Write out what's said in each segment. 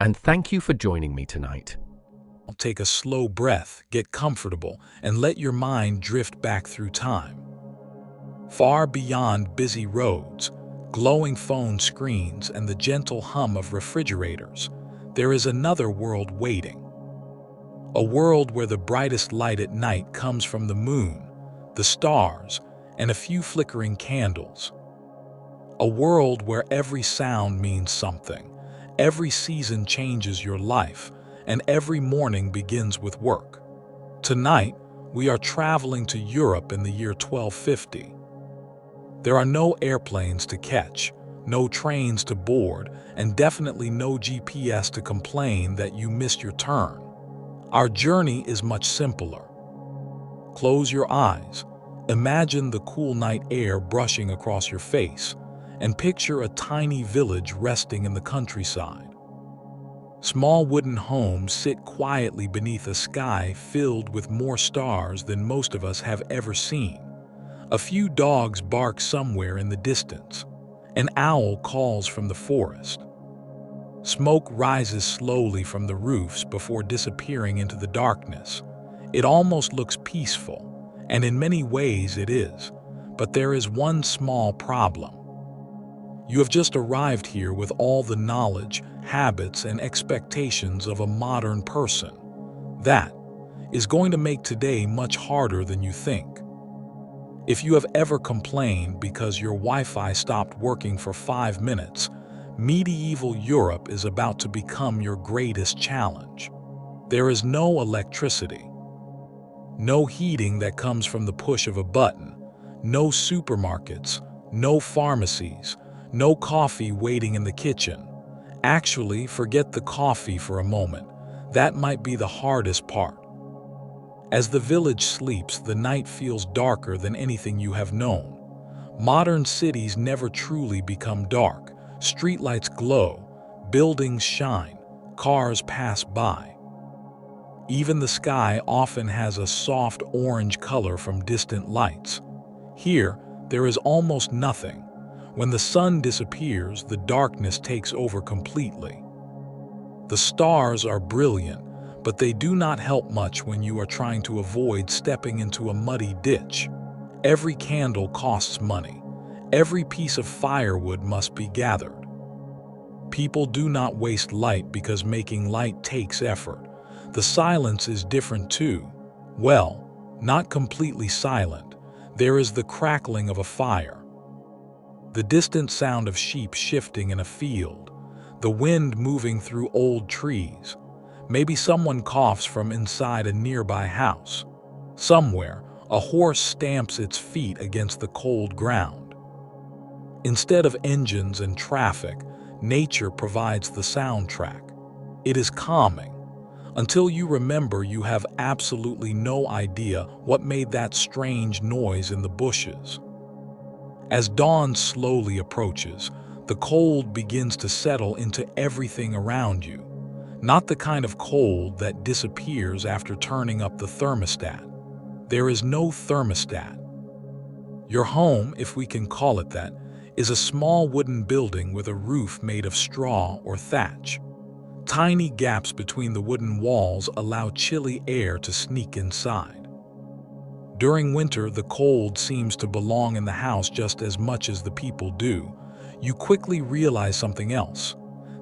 and thank you for joining me tonight. Take a slow breath, get comfortable, and let your mind drift back through time. Far beyond busy roads, glowing phone screens, and the gentle hum of refrigerators, there is another world waiting. A world where the brightest light at night comes from the moon, the stars, and a few flickering candles. A world where every sound means something, every season changes your life, and every morning begins with work. Tonight, we are traveling to Europe in the year 1250. There are no airplanes to catch, no trains to board, and definitely no GPS to complain that you missed your turn. Our journey is much simpler. Close your eyes, imagine the cool night air brushing across your face, and picture a tiny village resting in the countryside. Small wooden homes sit quietly beneath a sky filled with more stars than most of us have ever seen. A few dogs bark somewhere in the distance. An owl calls from the forest. Smoke rises slowly from the roofs before disappearing into the darkness. It almost looks peaceful, and in many ways it is. But there is one small problem. You have just arrived here with all the knowledge, habits, and expectations of a modern person. That is going to make today much harder than you think. If you have ever complained because your Wi-Fi stopped working for 5 minutes, medieval Europe is about to become your greatest challenge. There is no electricity, no heating that comes from the push of a button, no supermarkets, no pharmacies, no coffee waiting in the kitchen. Actually, forget the coffee for a moment. That might be the hardest part. As the village sleeps, the night feels darker than anything you have known. Modern cities never truly become dark. Streetlights glow, buildings shine, cars pass by. Even the sky often has a soft orange color from distant lights. Here, there is almost nothing. When the sun disappears, the darkness takes over completely. The stars are brilliant, but they do not help much when you are trying to avoid stepping into a muddy ditch. Every candle costs money. Every piece of firewood must be gathered. People do not waste light because making light takes effort. The silence is different too. Well, not completely silent. There is the crackling of a fire, the distant sound of sheep shifting in a field, the wind moving through old trees. Maybe someone coughs from inside a nearby house. Somewhere, a horse stamps its feet against the cold ground. Instead of engines and traffic, nature provides the soundtrack. It is calming, until you remember you have absolutely no idea what made that strange noise in the bushes. As dawn slowly approaches, the cold begins to settle into everything around you. Not the kind of cold that disappears after turning up the thermostat. There is no thermostat. Your home, if we can call it that, is a small wooden building with a roof made of straw or thatch. Tiny gaps between the wooden walls allow chilly air to sneak inside. During winter, the cold seems to belong in the house just as much as the people do. You quickly realize something else.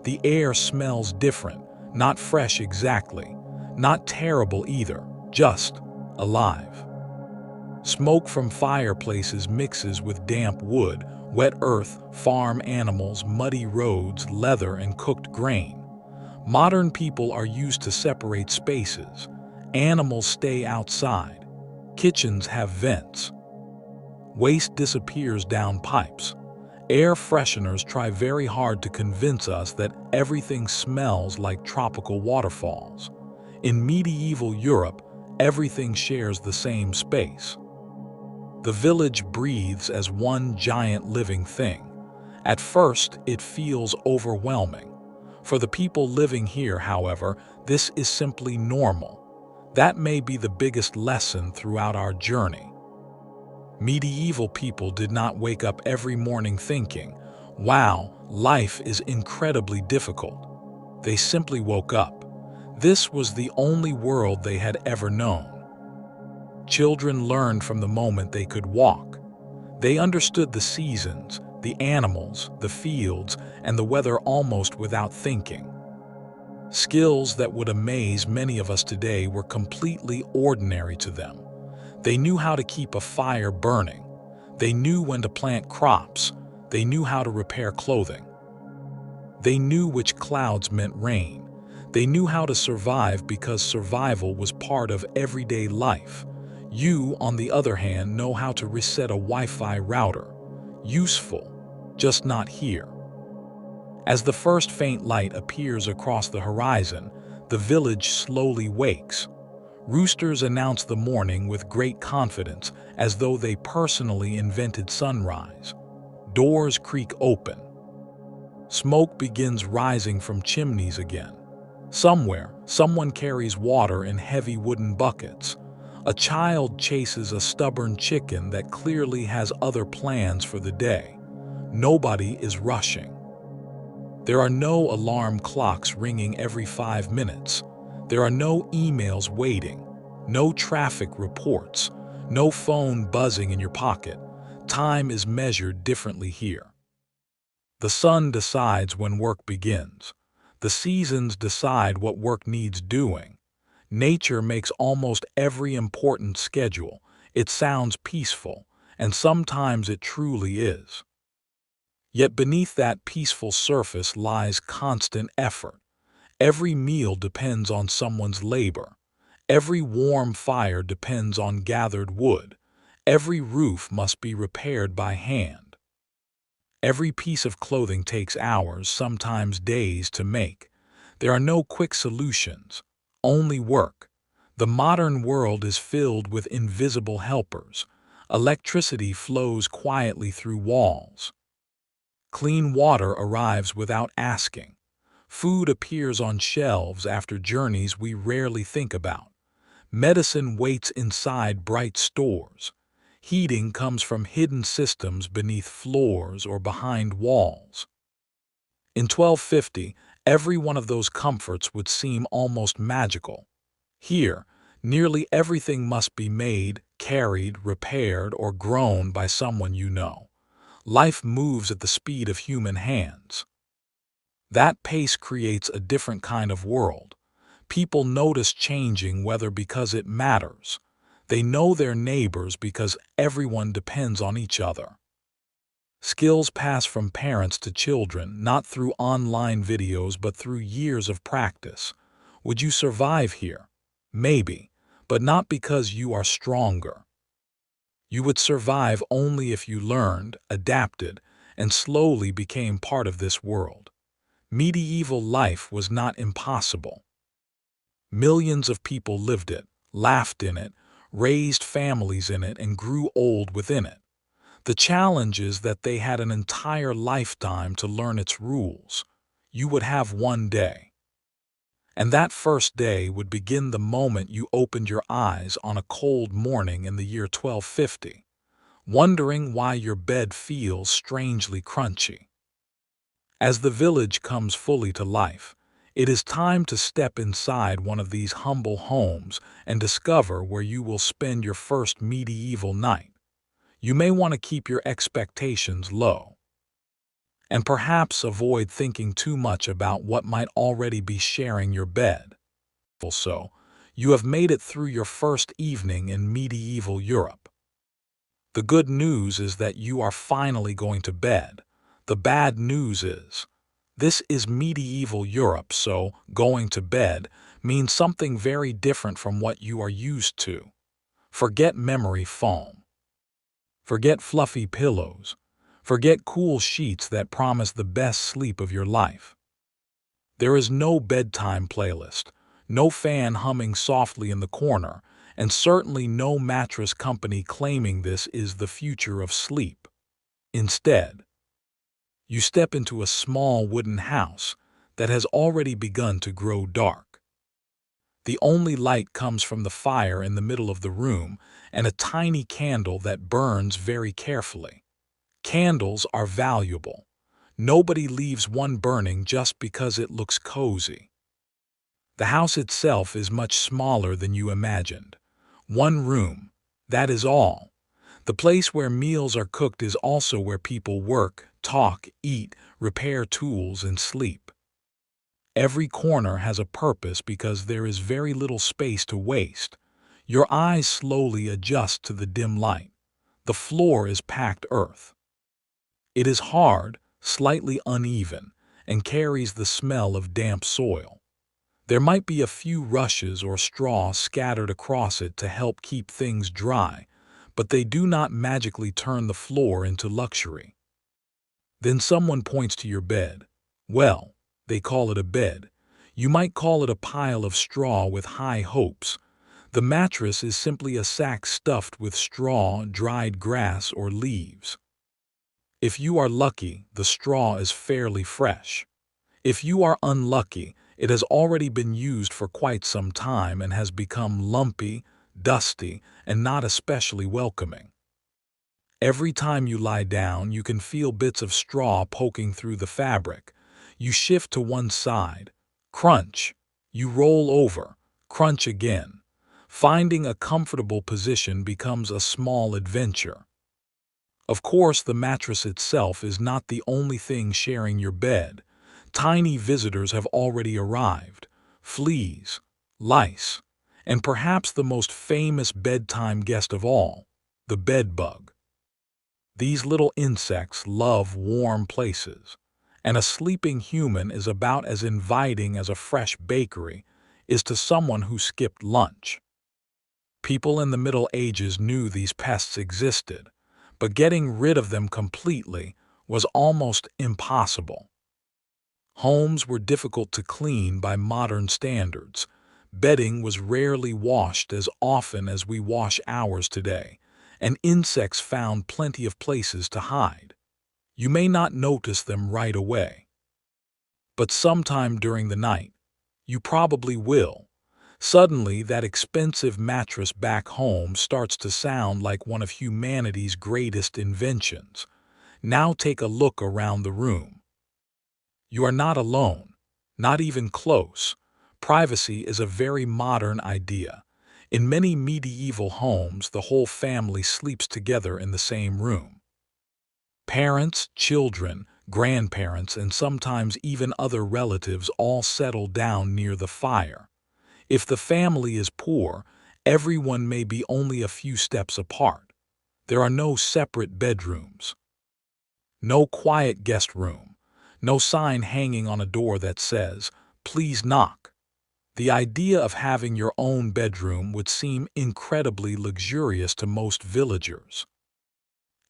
The air smells different, not fresh exactly, not terrible either, just alive. Smoke from fireplaces mixes with damp wood, wet earth, farm animals, muddy roads, leather, and cooked grain. Modern people are used to separate spaces. Animals stay outside. Kitchens have vents. Waste disappears down pipes. Air fresheners try very hard to convince us that everything smells like tropical waterfalls. In medieval Europe, everything shares the same space. The village breathes as one giant living thing. At first, it feels overwhelming. For the people living here, however, this is simply normal. That may be the biggest lesson throughout our journey. Medieval people did not wake up every morning thinking, "Wow, life is incredibly difficult." They simply woke up. This was the only world they had ever known. Children learned from the moment they could walk. They understood the seasons, the animals, the fields, and the weather almost without thinking. Skills that would amaze many of us today were completely ordinary to them. They knew how to keep a fire burning. They knew when to plant crops. They knew how to repair clothing. They knew which clouds meant rain. They knew how to survive because survival was part of everyday life. You, on the other hand, know how to reset a Wi-Fi router. Useful, just not here. As the first faint light appears across the horizon, the village slowly wakes. Roosters announce the morning with great confidence, as though they personally invented sunrise. Doors creak open. Smoke begins rising from chimneys again. Somewhere, someone carries water in heavy wooden buckets. A child chases a stubborn chicken that clearly has other plans for the day. Nobody is rushing. There are no alarm clocks ringing every 5 minutes. There are no emails waiting, no traffic reports, no phone buzzing in your pocket. Time is measured differently here. The sun decides when work begins. The seasons decide what work needs doing. Nature makes almost every important schedule. It sounds peaceful, and sometimes it truly is. Yet beneath that peaceful surface lies constant effort. Every meal depends on someone's labor. Every warm fire depends on gathered wood. Every roof must be repaired by hand. Every piece of clothing takes hours, sometimes days, to make. There are no quick solutions, only work. The modern world is filled with invisible helpers. Electricity flows quietly through walls. Clean water arrives without asking. Food appears on shelves after journeys we rarely think about. Medicine waits inside bright stores. Heating comes from hidden systems beneath floors or behind walls. In 1250, every one of those comforts would seem almost magical. Here, nearly everything must be made, carried, repaired, or grown by someone you know. Life moves at the speed of human hands. That pace creates a different kind of world. People notice changing weather because it matters. They know their neighbors because everyone depends on each other. Skills pass from parents to children, not through online videos but through years of practice. Would you survive here? Maybe, but not because you are stronger. You would survive only if you learned, adapted, and slowly became part of this world. Medieval life was not impossible. Millions of people lived it, laughed in it, raised families in it, and grew old within it. The challenge is that they had an entire lifetime to learn its rules. You would have one day. And that first day would begin the moment you opened your eyes on a cold morning in the year 1250, wondering why your bed feels strangely crunchy. As the village comes fully to life, it is time to step inside one of these humble homes and discover where you will spend your first medieval night. You may want to keep your expectations low, and perhaps avoid thinking too much about what might already be sharing your bed. Also, you have made it through your first evening in medieval Europe. The good news is that you are finally going to bed. The bad news is, this is medieval Europe, so going to bed means something very different from what you are used to. Forget memory foam. Forget fluffy pillows. Forget cool sheets that promise the best sleep of your life. There is no bedtime playlist, no fan humming softly in the corner, and certainly no mattress company claiming this is the future of sleep. Instead, you step into a small wooden house that has already begun to grow dark. The only light comes from the fire in the middle of the room and a tiny candle that burns very carefully. Candles are valuable. Nobody leaves one burning just because it looks cozy. The house itself is much smaller than you imagined. One room, that is all. The place where meals are cooked is also where people work, talk, eat, repair tools, and sleep. Every corner has a purpose because there is very little space to waste. Your eyes slowly adjust to the dim light. The floor is packed earth. It is hard, slightly uneven, and carries the smell of damp soil. There might be a few rushes or straw scattered across it to help keep things dry, but they do not magically turn the floor into luxury. Then someone points to your bed. Well, they call it a bed. You might call it a pile of straw with high hopes. The mattress is simply a sack stuffed with straw, dried grass, or leaves. If you are lucky, the straw is fairly fresh. If you are unlucky, it has already been used for quite some time and has become lumpy, dusty, and not especially welcoming. Every time you lie down, you can feel bits of straw poking through the fabric. You shift to one side. Crunch. You roll over. Crunch again. Finding a comfortable position becomes a small adventure. Of course, the mattress itself is not the only thing sharing your bed. Tiny visitors have already arrived. Fleas, lice, and perhaps the most famous bedtime guest of all, the bedbug. These little insects love warm places, and a sleeping human is about as inviting as a fresh bakery is to someone who skipped lunch. People in the Middle Ages knew these pests existed, but getting rid of them completely was almost impossible. Homes were difficult to clean by modern standards. Bedding was rarely washed as often as we wash ours today, and insects found plenty of places to hide. You may not notice them right away, but sometime during the night, you probably will. Suddenly, that expensive mattress back home starts to sound like one of humanity's greatest inventions. Now take a look around the room. You are not alone, not even close. Privacy is a very modern idea. In many medieval homes, the whole family sleeps together in the same room. Parents, children, grandparents, and sometimes even other relatives all settle down near the fire. If the family is poor, everyone may be only a few steps apart. There are no separate bedrooms, no quiet guest room, no sign hanging on a door that says, "Please knock." The idea of having your own bedroom would seem incredibly luxurious to most villagers.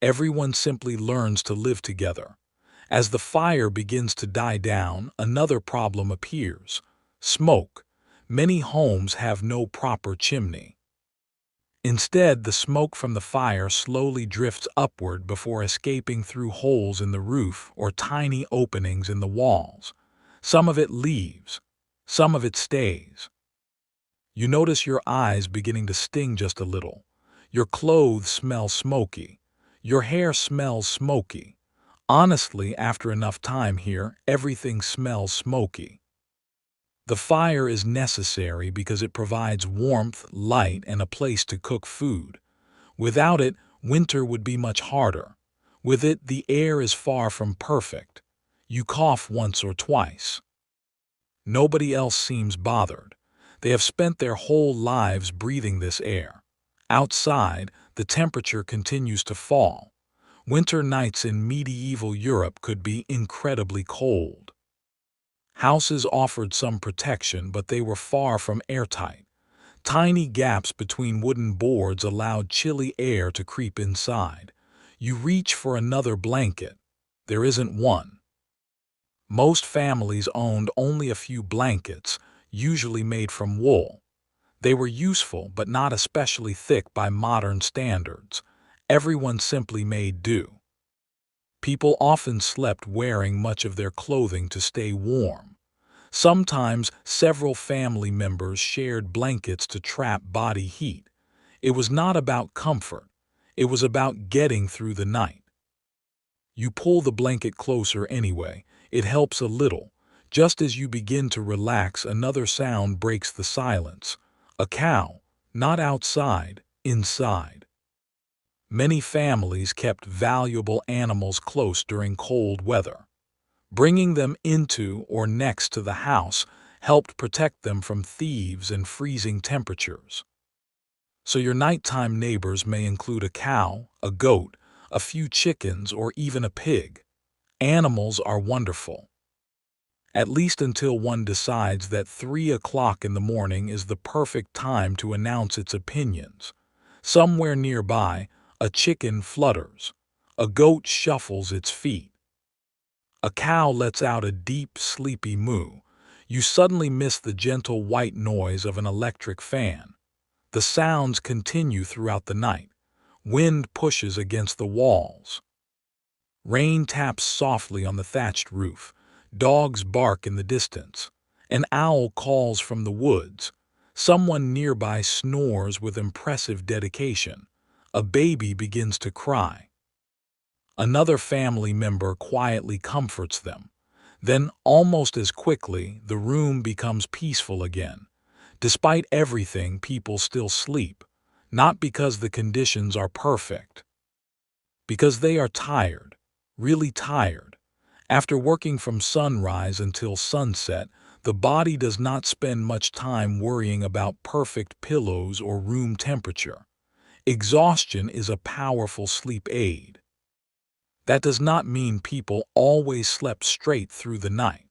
Everyone simply learns to live together. As the fire begins to die down, another problem appears: smoke. Many homes have no proper chimney. Instead, the smoke from the fire slowly drifts upward before escaping through holes in the roof or tiny openings in the walls. Some of it leaves, some of it stays. You notice your eyes beginning to sting just a little. Your clothes smell smoky. Your hair smells smoky. Honestly, after enough time here, everything smells smoky. The fire is necessary because it provides warmth, light, and a place to cook food. Without it, winter would be much harder. With it, the air is far from perfect. You cough once or twice. Nobody else seems bothered. They have spent their whole lives breathing this air. Outside, the temperature continues to fall. Winter nights in medieval Europe could be incredibly cold. Houses offered some protection, but they were far from airtight. Tiny gaps between wooden boards allowed chilly air to creep inside. You reach for another blanket. There isn't one. Most families owned only a few blankets, usually made from wool. They were useful but not especially thick by modern standards. Everyone simply made do. People often slept wearing much of their clothing to stay warm. Sometimes several family members shared blankets to trap body heat. It was not about comfort. It was about getting through the night. You pull the blanket closer anyway. It helps a little. Just as you begin to relax, another sound breaks the silence. A cow, not outside, inside. Many families kept valuable animals close during cold weather. Bringing them into or next to the house helped protect them from thieves and freezing temperatures. So your nighttime neighbors may include a cow, a goat, a few chickens, or even a pig. Animals are wonderful. At least until one decides that 3 o'clock in the morning is the perfect time to announce its opinions. Somewhere nearby, a chicken flutters. A goat shuffles its feet. A cow lets out a deep, sleepy moo. You suddenly miss the gentle white noise of an electric fan. The sounds continue throughout the night. Wind pushes against the walls. Rain taps softly on the thatched roof. Dogs bark in the distance. An owl calls from the woods. Someone nearby snores with impressive dedication. A baby begins to cry. Another family member quietly comforts them. Then, almost as quickly, the room becomes peaceful again. Despite everything, people still sleep. Not because the conditions are perfect. Because they are tired. Really tired. After working from sunrise until sunset, the body does not spend much time worrying about perfect pillows or room temperature. Exhaustion is a powerful sleep aid. That does not mean people always slept straight through the night.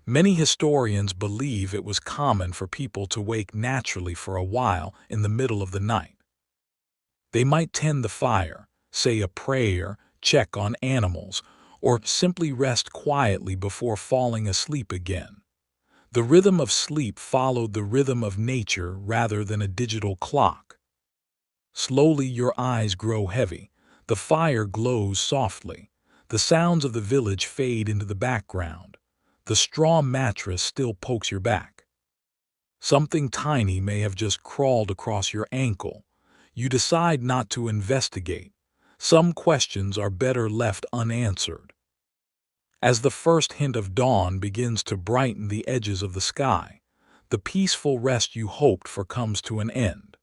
Many historians believe it was common for people to wake naturally for a while in the middle of the night. They might tend the fire, say a prayer, check on animals, or simply rest quietly before falling asleep again. The rhythm of sleep followed the rhythm of nature rather than a digital clock. Slowly your eyes grow heavy. The fire glows softly. The sounds of the village fade into the background. The straw mattress still pokes your back. Something tiny may have just crawled across your ankle. You decide not to investigate. Some questions are better left unanswered. As the first hint of dawn begins to brighten the edges of the sky, the peaceful rest you hoped for comes to an end.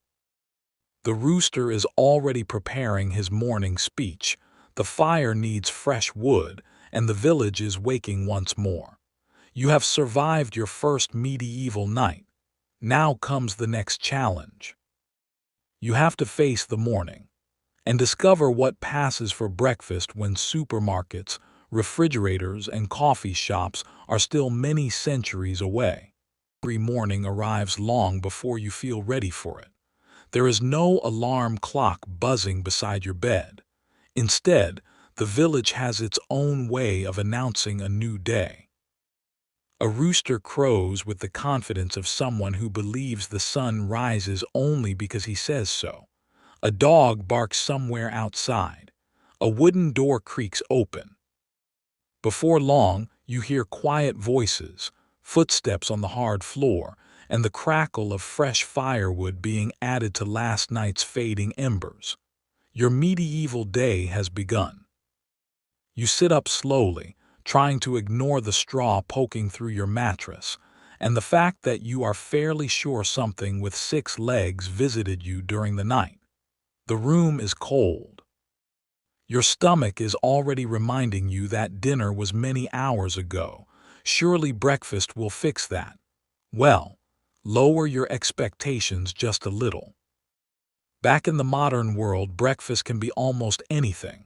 The rooster is already preparing his morning speech. The fire needs fresh wood, and the village is waking once more. You have survived your first medieval night. Now comes the next challenge. You have to face the morning and discover what passes for breakfast when supermarkets, refrigerators, and coffee shops are still many centuries away. Every morning arrives long before you feel ready for it. There is no alarm clock buzzing beside your bed. Instead, the village has its own way of announcing a new day. A rooster crows with the confidence of someone who believes the sun rises only because he says so. A dog barks somewhere outside. A wooden door creaks open. Before long, you hear quiet voices, footsteps on the hard floor, and the crackle of fresh firewood being added to last night's fading embers. Your medieval day has begun. You sit up slowly, trying to ignore the straw poking through your mattress, and the fact that you are fairly sure something with 6 legs visited you during the night. The room is cold. Your stomach is already reminding you that dinner was many hours ago. Surely breakfast will fix that. Well, lower your expectations just a little. Back in the modern world, breakfast can be almost anything.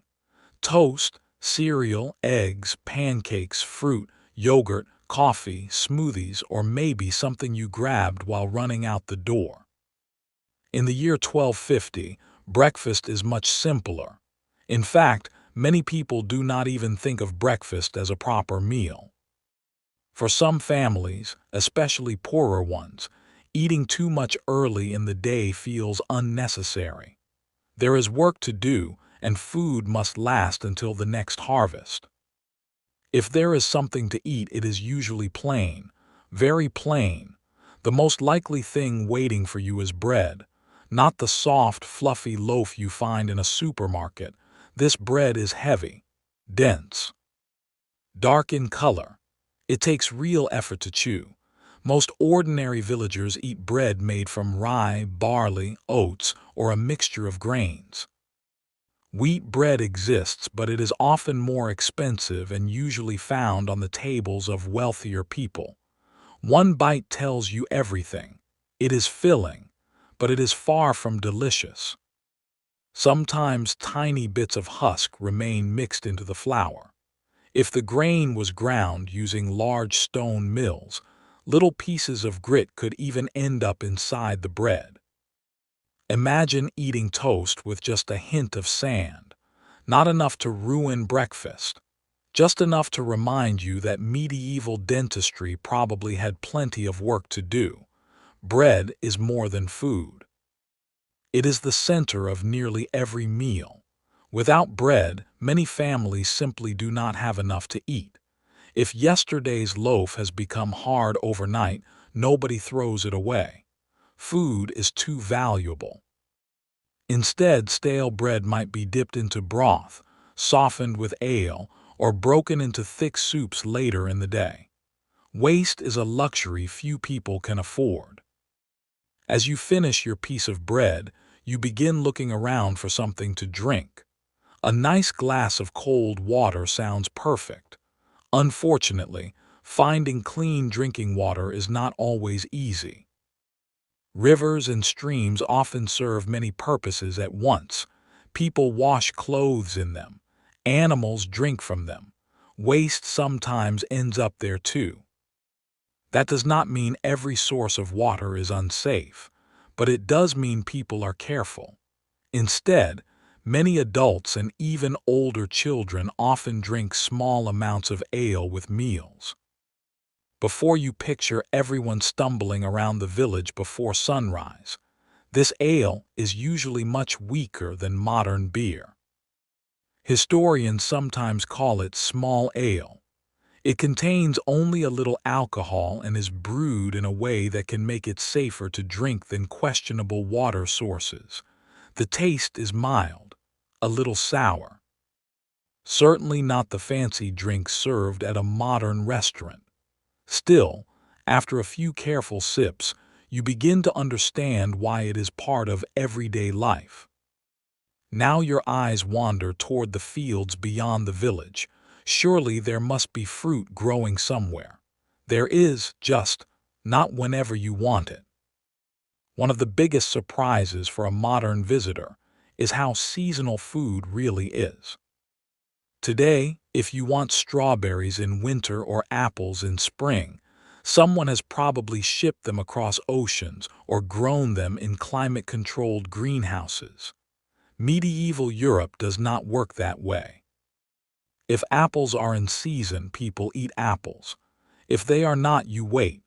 Toast, cereal, eggs, pancakes, fruit, yogurt, coffee, smoothies, or maybe something you grabbed while running out the door. In the year 1250, breakfast is much simpler. In fact, many people do not even think of breakfast as a proper meal. For some families, especially poorer ones, eating too much early in the day feels unnecessary. There is work to do, and food must last until the next harvest. If there is something to eat, it is usually plain, very plain. The most likely thing waiting for you is bread, not the soft, fluffy loaf you find in a supermarket. This bread is heavy. dense, dark in color. It takes real effort to chew. Most ordinary villagers eat bread made from rye, barley, oats, or a mixture of grains. Wheat bread exists, but it is often more expensive and usually found on the tables of wealthier people. One bite tells you everything. It is filling, but it is far from delicious. Sometimes tiny bits of husk remain mixed into the flour. If the grain was ground using large stone mills, little pieces of grit could even end up inside the bread. Imagine eating toast with just a hint of sand. Not enough to ruin breakfast, just enough to remind you that medieval dentistry probably had plenty of work to do. Bread is more than food. It is the center of nearly every meal. Without bread, many families simply do not have enough to eat. If yesterday's loaf has become hard overnight, nobody throws it away. Food is too valuable. Instead, stale bread might be dipped into broth, softened with ale, or broken into thick soups later in the day. Waste is a luxury few people can afford. As you finish your piece of bread, you begin looking around for something to drink. A nice glass of cold water sounds perfect. Unfortunately, finding clean drinking water is not always easy. Rivers and streams often serve many purposes at once. People wash clothes in them. Animals drink from them. Waste sometimes ends up there too. That does not mean every source of water is unsafe, but it does mean people are careful. Instead, many adults and even older children often drink small amounts of ale with meals. Before you picture everyone stumbling around the village before sunrise, this ale is usually much weaker than modern beer. Historians sometimes call it small ale. It contains only a little alcohol and is brewed in a way that can make it safer to drink than questionable water sources. The taste is mild, a little sour. Certainly not the fancy drink served at a modern restaurant. Still, after a few careful sips, you begin to understand why it is part of everyday life. Now your eyes wander toward the fields beyond the village. Surely there must be fruit growing somewhere. There is, just not whenever you want it. One of the biggest surprises for a modern visitor is how seasonal food really is. Today, if you want strawberries in winter or apples in spring, someone has probably shipped them across oceans or grown them in climate-controlled greenhouses. Medieval Europe does not work that way. If apples are in season, people eat apples. If they are not, you wait.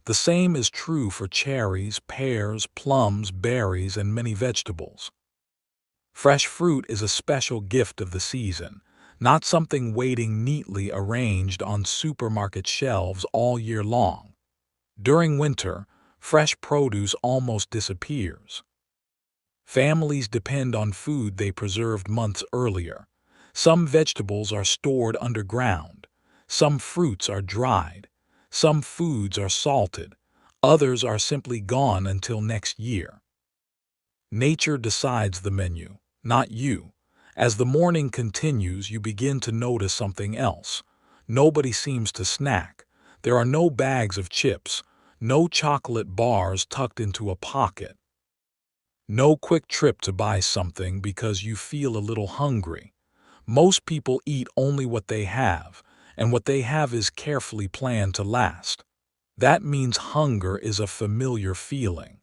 The same is true for cherries, pears, plums, berries, and many vegetables. Fresh fruit is a special gift of the season, not something waiting neatly arranged on supermarket shelves all year long. During winter, fresh produce almost disappears. Families depend on food they preserved months earlier. Some vegetables are stored underground. Some fruits are dried. Some foods are salted. Others are simply gone until next year. Nature decides the menu, not you. As the morning continues, you begin to notice something else. Nobody seems to snack. There are no bags of chips, no chocolate bars tucked into a pocket. No quick trip to buy something because you feel a little hungry. Most people eat only what they have, and what they have is carefully planned to last. That means hunger is a familiar feeling.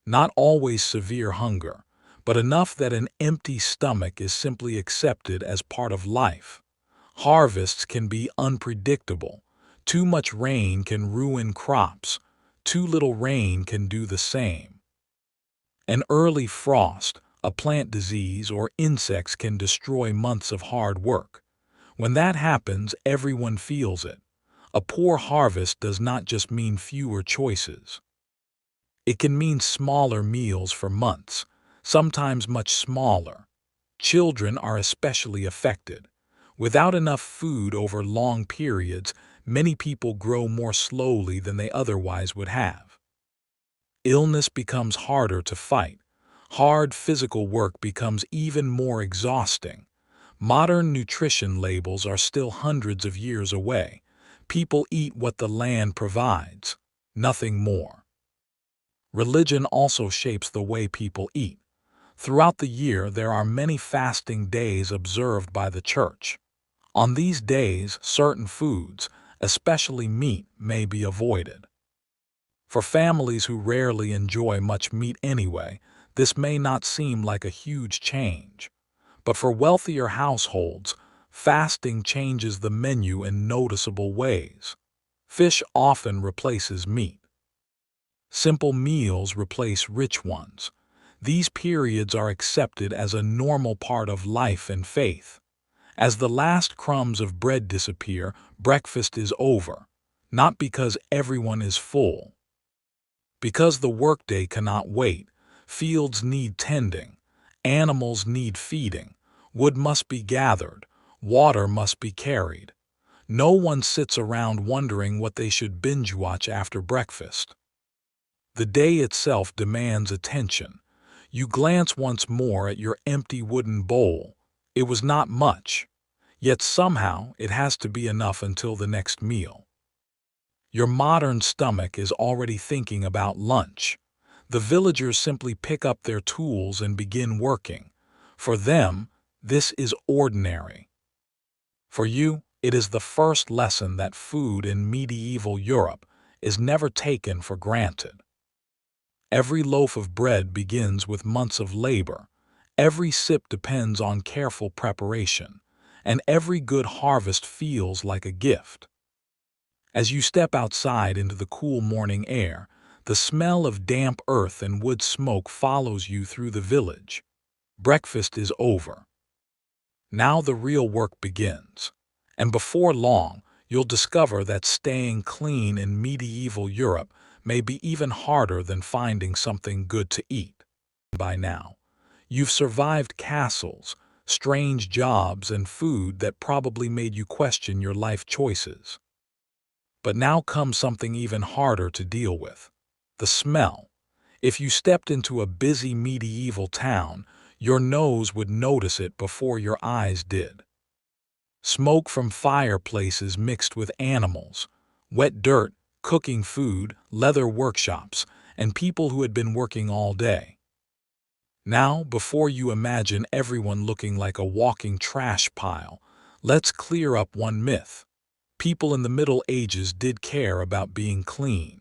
Not always severe hunger, but enough that an empty stomach is simply accepted as part of life. Harvests can be unpredictable. Too much rain can ruin crops. Too little rain can do the same. An early frost, a plant disease, or insects can destroy months of hard work. When that happens, everyone feels it. A poor harvest does not just mean fewer choices. It can mean smaller meals for months, sometimes much smaller. Children are especially affected. Without enough food over long periods, many people grow more slowly than they otherwise would have. Illness becomes harder to fight. Hard physical work becomes even more exhausting. Modern nutrition labels are still hundreds of years away. People eat what the land provides, nothing more. Religion also shapes the way people eat. Throughout the year, there are many fasting days observed by the church. On these days, certain foods, especially meat, may be avoided. For families who rarely enjoy much meat anyway, this may not seem like a huge change. But for wealthier households, fasting changes the menu in noticeable ways. Fish often replaces meat. Simple meals replace rich ones. These periods are accepted as a normal part of life and faith. As the last crumbs of bread disappear, breakfast is over, not because everyone is full. Because the workday cannot wait, fields need tending, animals need feeding, wood must be gathered, water must be carried. No one sits around wondering what they should binge watch after breakfast. The day itself demands attention. You glance once more at your empty wooden bowl. It was not much, yet somehow it has to be enough until the next meal. Your modern stomach is already thinking about lunch. The villagers simply pick up their tools and begin working. For them, this is ordinary. For you, it is the first lesson that food in medieval Europe is never taken for granted. Every loaf of bread begins with months of labor. Every sip depends on careful preparation, and every good harvest feels like a gift. As you step outside into the cool morning air, the smell of damp earth and wood smoke follows you through the village. Breakfast is over. Now the real work begins. And before long, you'll discover that staying clean in medieval Europe may be even harder than finding something good to eat. By now, you've survived castles, strange jobs, and food that probably made you question your life choices. But now comes something even harder to deal with: the smell. If you stepped into a busy medieval town, your nose would notice it before your eyes did. Smoke from fireplaces mixed with animals, wet dirt, cooking food, leather workshops, and people who had been working all day. Now, before you imagine everyone looking like a walking trash pile, let's clear up one myth. People in the Middle Ages did care about being clean.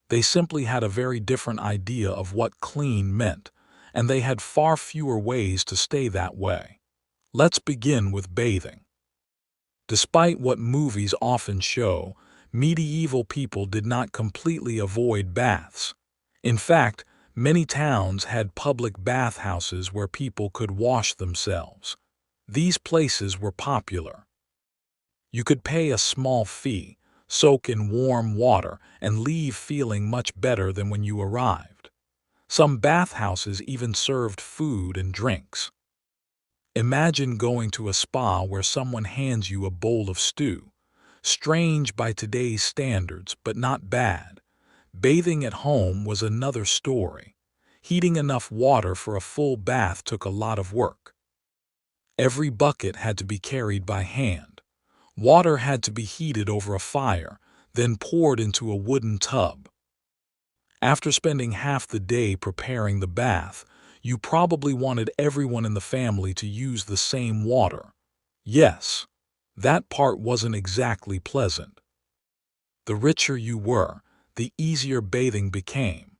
They simply had a very different idea of what clean meant, and they had far fewer ways to stay that way. Let's begin with bathing. Despite what movies often show, medieval people did not completely avoid baths. In fact, many towns had public bathhouses where people could wash themselves. These places were popular. You could pay a small fee, soak in warm water, and leave feeling much better than when you arrived. Some bathhouses even served food and drinks. Imagine going to a spa where someone hands you a bowl of stew. Strange by today's standards, but not bad. Bathing at home was another story. Heating enough water for a full bath took a lot of work. Every bucket had to be carried by hand. Water had to be heated over a fire, then poured into a wooden tub. After spending half the day preparing the bath, you probably wanted everyone in the family to use the same water. Yes, that part wasn't exactly pleasant. The richer you were, the easier bathing became.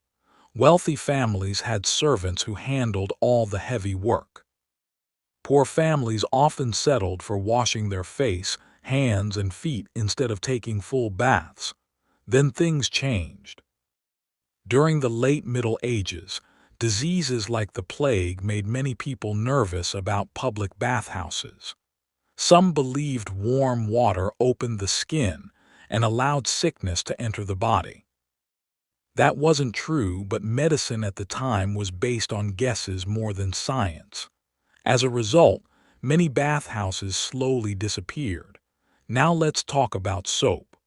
Wealthy families had servants who handled all the heavy work. Poor families often settled for washing their face, hands, and feet instead of taking full baths. Then things changed. During the late Middle Ages, diseases like the plague made many people nervous about public bathhouses. Some believed warm water opened the skin and allowed sickness to enter the body. That wasn't true, but medicine at the time was based on guesses more than science. As a result, many bathhouses slowly disappeared. Now let's talk about soap.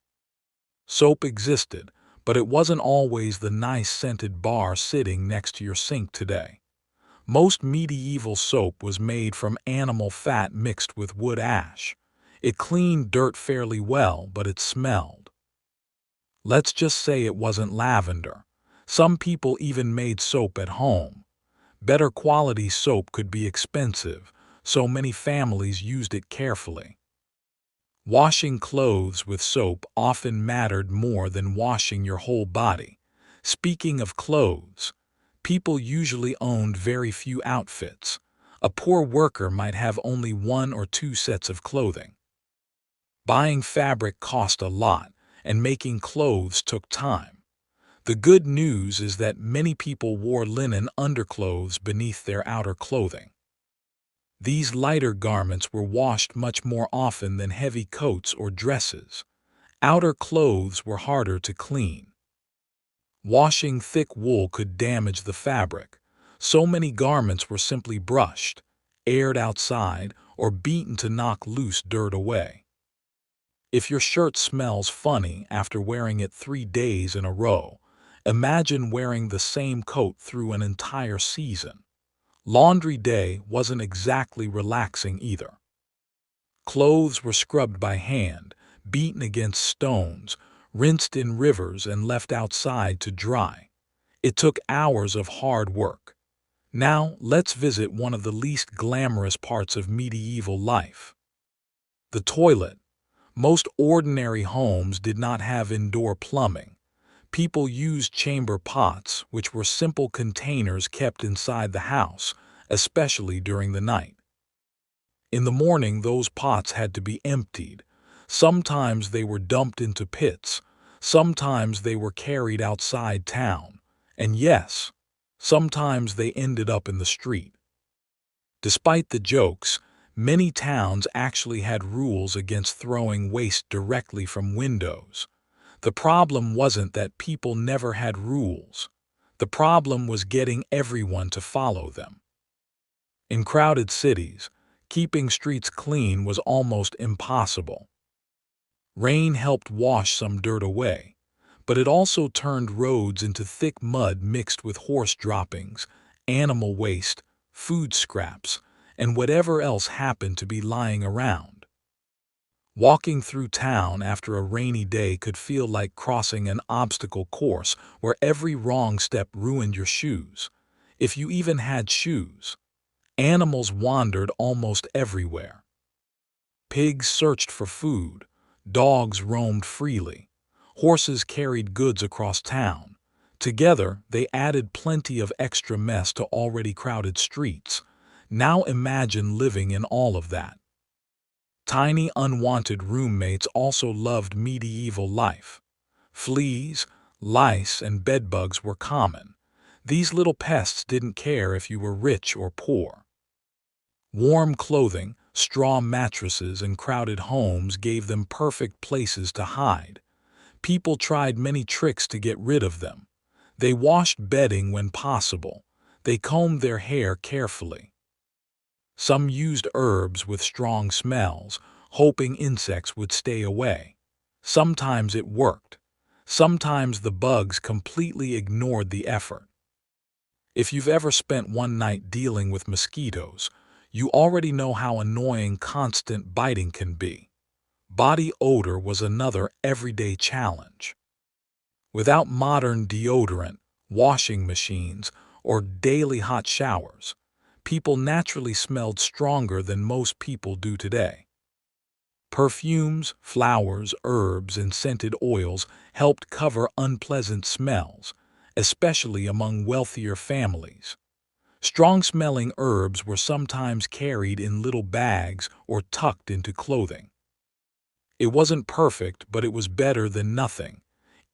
Soap existed, but it wasn't always the nice scented bar sitting next to your sink today. Most medieval soap was made from animal fat mixed with wood ash. It cleaned dirt fairly well, but it smelled. Let's just say it wasn't lavender. Some people even made soap at home. Better quality soap could be expensive, so many families used it carefully. Washing clothes with soap often mattered more than washing your whole body. Speaking of clothes, people usually owned very few outfits. A poor worker might have only 1 or 2 sets of clothing. Buying fabric cost a lot, and making clothes took time. The good news is that many people wore linen underclothes beneath their outer clothing. These lighter garments were washed much more often than heavy coats or dresses. Outer clothes were harder to clean. Washing thick wool could damage the fabric. So many garments were simply brushed, aired outside, or beaten to knock loose dirt away. If your shirt smells funny after wearing it 3 days in a row, imagine wearing the same coat through an entire season. Laundry day wasn't exactly relaxing either. Clothes were scrubbed by hand, beaten against stones, rinsed in rivers and left outside to dry. It took hours of hard work. Now let's visit one of the least glamorous parts of medieval life: the toilet. Most ordinary homes did not have indoor plumbing. People used chamber pots, which were simple containers kept inside the house, especially during the night. In the morning, those pots had to be emptied. Sometimes they were dumped into pits. Sometimes they were carried outside town. And yes, sometimes they ended up in the street. Despite the jokes, many towns actually had rules against throwing waste directly from windows. The problem wasn't that people never had rules. The problem was getting everyone to follow them. In crowded cities, keeping streets clean was almost impossible. Rain helped wash some dirt away, but it also turned roads into thick mud mixed with horse droppings, animal waste, food scraps, and whatever else happened to be lying around. Walking through town after a rainy day could feel like crossing an obstacle course where every wrong step ruined your shoes, if you even had shoes. Animals wandered almost everywhere. Pigs searched for food, dogs roamed freely, horses carried goods across town. Together, they added plenty of extra mess to already crowded streets. Now imagine living in all of that. Tiny unwanted roommates also loved medieval life. Fleas, lice, and bedbugs were common. These little pests didn't care if you were rich or poor. Warm clothing, straw mattresses, and crowded homes gave them perfect places to hide. People tried many tricks to get rid of them. They washed bedding when possible. They combed their hair carefully. Some used herbs with strong smells, hoping insects would stay away. Sometimes it worked. Sometimes the bugs completely ignored the effort. If you've ever spent one night dealing with mosquitoes, you already know how annoying constant biting can be. Body odor was another everyday challenge. Without modern deodorant, washing machines, or daily hot showers, people naturally smelled stronger than most people do today. Perfumes, flowers, herbs, and scented oils helped cover unpleasant smells, especially among wealthier families. Strong-smelling herbs were sometimes carried in little bags or tucked into clothing. It wasn't perfect, but it was better than nothing.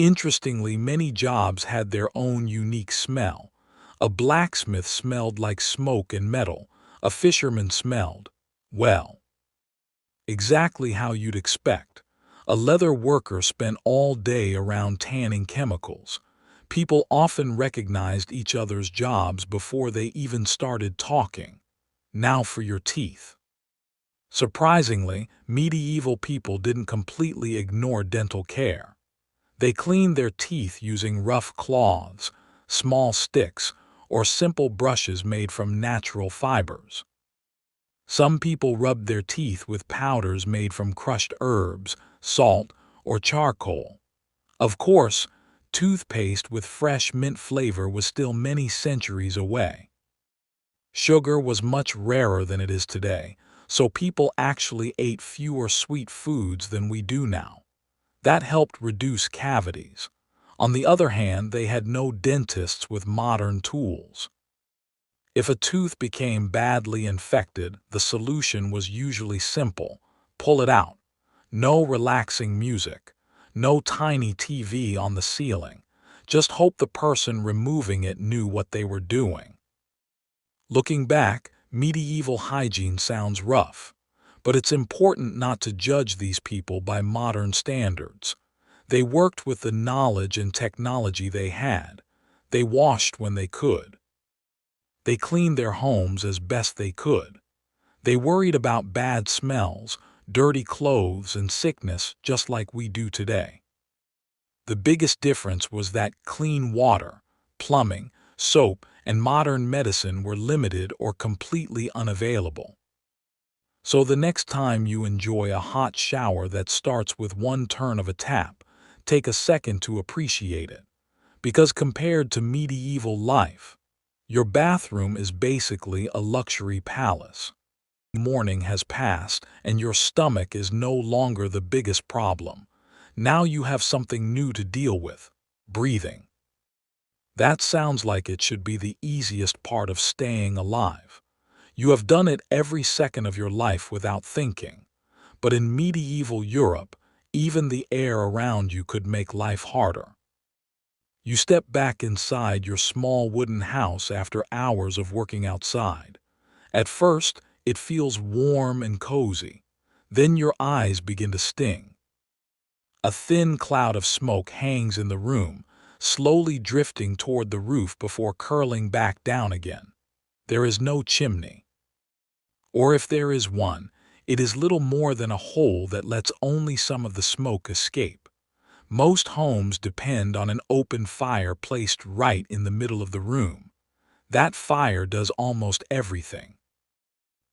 Interestingly, many jobs had their own unique smell. A blacksmith smelled like smoke and metal. A fisherman smelled, well, exactly how you'd expect. A leather worker spent all day around tanning chemicals. People often recognized each other's jobs before they even started talking. Now for your teeth. Surprisingly, medieval people didn't completely ignore dental care. They cleaned their teeth using rough cloths, small sticks, or simple brushes made from natural fibers. Some people rubbed their teeth with powders made from crushed herbs, salt, or charcoal. Of course, toothpaste with fresh mint flavor was still many centuries away. Sugar was much rarer than it is today, so people actually ate fewer sweet foods than we do now. That helped reduce cavities. On the other hand, they had no dentists with modern tools. If a tooth became badly infected, the solution was usually simple: pull it out. No relaxing music, no tiny TV on the ceiling. Just hope the person removing it knew what they were doing. Looking back, medieval hygiene sounds rough, but it's important not to judge these people by modern standards. They worked with the knowledge and technology they had. They washed when they could. They cleaned their homes as best they could. They worried about bad smells, dirty clothes, and sickness just like we do today. The biggest difference was that clean water, plumbing, soap, and modern medicine were limited or completely unavailable. So the next time you enjoy a hot shower that starts with one turn of a tap, take a second to appreciate it. Because compared to medieval life, your bathroom is basically a luxury palace. Morning has passed and your stomach is no longer the biggest problem. Now you have something new to deal with: breathing. That sounds like it should be the easiest part of staying alive. You have done it every second of your life without thinking. But in medieval Europe, even the air around you could make life harder. You step back inside your small wooden house after hours of working outside. At first, it feels warm and cozy. Then your eyes begin to sting. A thin cloud of smoke hangs in the room, slowly drifting toward the roof before curling back down again. There is no chimney. Or if there is one, it is little more than a hole that lets only some of the smoke escape. Most homes depend on an open fire placed right in the middle of the room. That fire does almost everything.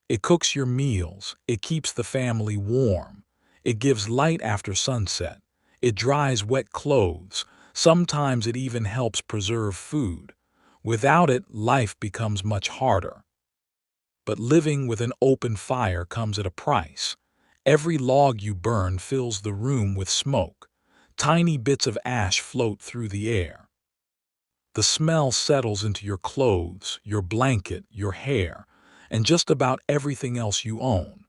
It cooks your meals, it keeps the family warm, it gives light after sunset, it dries wet clothes, sometimes it even helps preserve food. Without it, life becomes much harder. But living with an open fire comes at a price. Every log you burn fills the room with smoke. Tiny bits of ash float through the air. The smell settles into your clothes, your blanket, your hair, and just about everything else you own.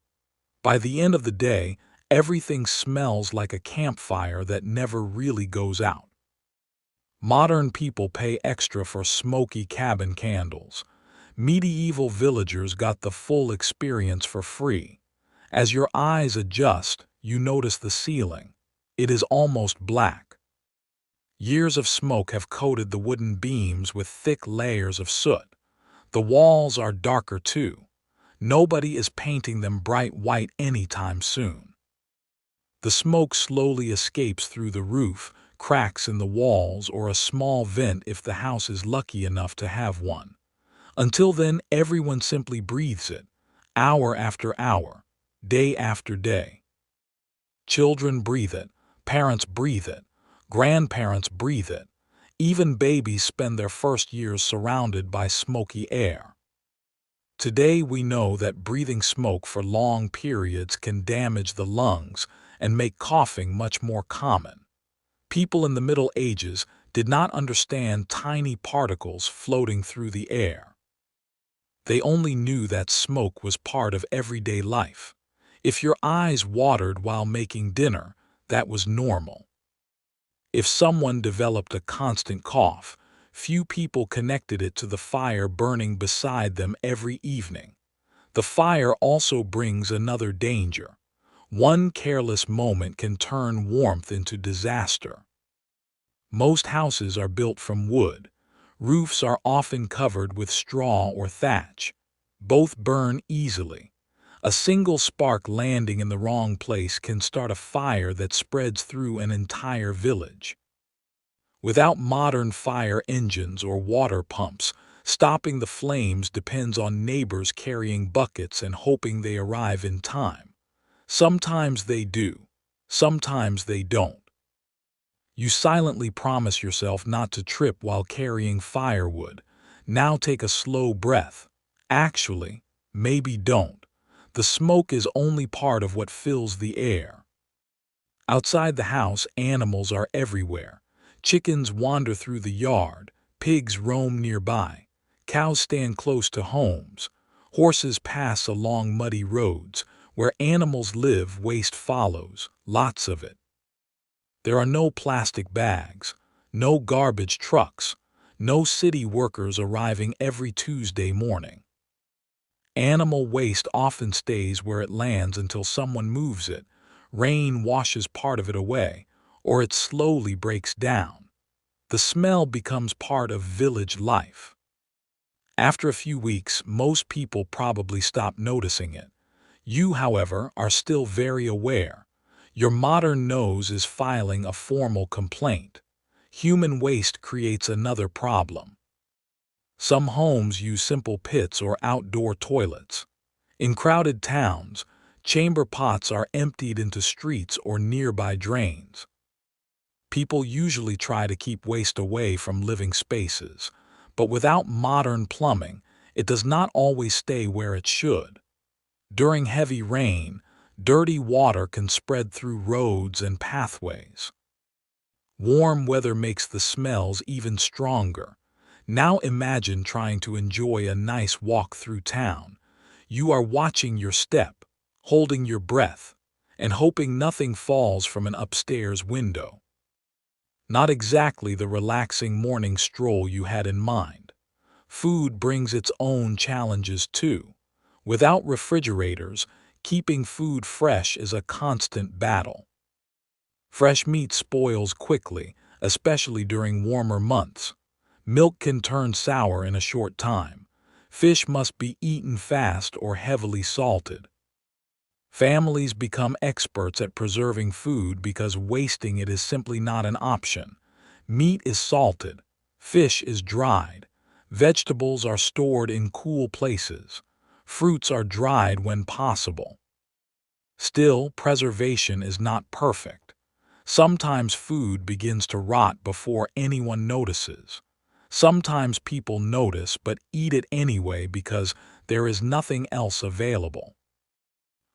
By the end of the day, everything smells like a campfire that never really goes out. Modern people pay extra for smoky cabin candles. Medieval villagers got the full experience for free. As your eyes adjust, you notice the ceiling. It is almost black. Years of smoke have coated the wooden beams with thick layers of soot. The walls are darker too. Nobody is painting them bright white anytime soon. The smoke slowly escapes through the roof, cracks in the walls, or a small vent if the house is lucky enough to have one. Until then, everyone simply breathes it, hour after hour, day after day. Children breathe it, parents breathe it, grandparents breathe it. Even babies spend their first years surrounded by smoky air. Today we know that breathing smoke for long periods can damage the lungs and make coughing much more common. People in the Middle Ages did not understand tiny particles floating through the air. They only knew that smoke was part of everyday life. If your eyes watered while making dinner, that was normal. If someone developed a constant cough, few people connected it to the fire burning beside them every evening. The fire also brings another danger. One careless moment can turn warmth into disaster. Most houses are built from wood. Roofs are often covered with straw or thatch. Both burn easily. A single spark landing in the wrong place can start a fire that spreads through an entire village. Without modern fire engines or water pumps, stopping the flames depends on neighbors carrying buckets and hoping they arrive in time. Sometimes they do, sometimes they don't. You silently promise yourself not to trip while carrying firewood. Now take a slow breath. Actually, maybe don't. The smoke is only part of what fills the air. Outside the house, animals are everywhere. Chickens wander through the yard, pigs roam nearby, cows stand close to homes, horses pass along muddy roads. Where animals live, waste follows, lots of it. There are no plastic bags, no garbage trucks, no city workers arriving every Tuesday morning. Animal waste often stays where it lands until someone moves it. Rain washes part of it away, or it slowly breaks down. The smell becomes part of village life. After a few weeks, most people probably stop noticing it. You, however, are still very aware. Your modern nose is filing a formal complaint. Human waste creates another problem. Some homes use simple pits or outdoor toilets. In crowded towns, chamber pots are emptied into streets or nearby drains. People usually try to keep waste away from living spaces, but without modern plumbing, it does not always stay where it should. During heavy rain, dirty water can spread through roads and pathways. Warm weather makes the smells even stronger. Now imagine trying to enjoy a nice walk through town. You are watching your step, holding your breath, and hoping nothing falls from an upstairs window. Not exactly the relaxing morning stroll you had in mind. Food brings its own challenges too. Without refrigerators, keeping food fresh is a constant battle. Fresh meat spoils quickly, especially during warmer months. Milk can turn sour in a short time. Fish must be eaten fast or heavily salted. Families become experts at preserving food because wasting it is simply not an option. Meat is salted, fish is dried, vegetables are stored in cool places, fruits are dried when possible. Still, preservation is not perfect. Sometimes food begins to rot before anyone notices. Sometimes people notice but eat it anyway because there is nothing else available.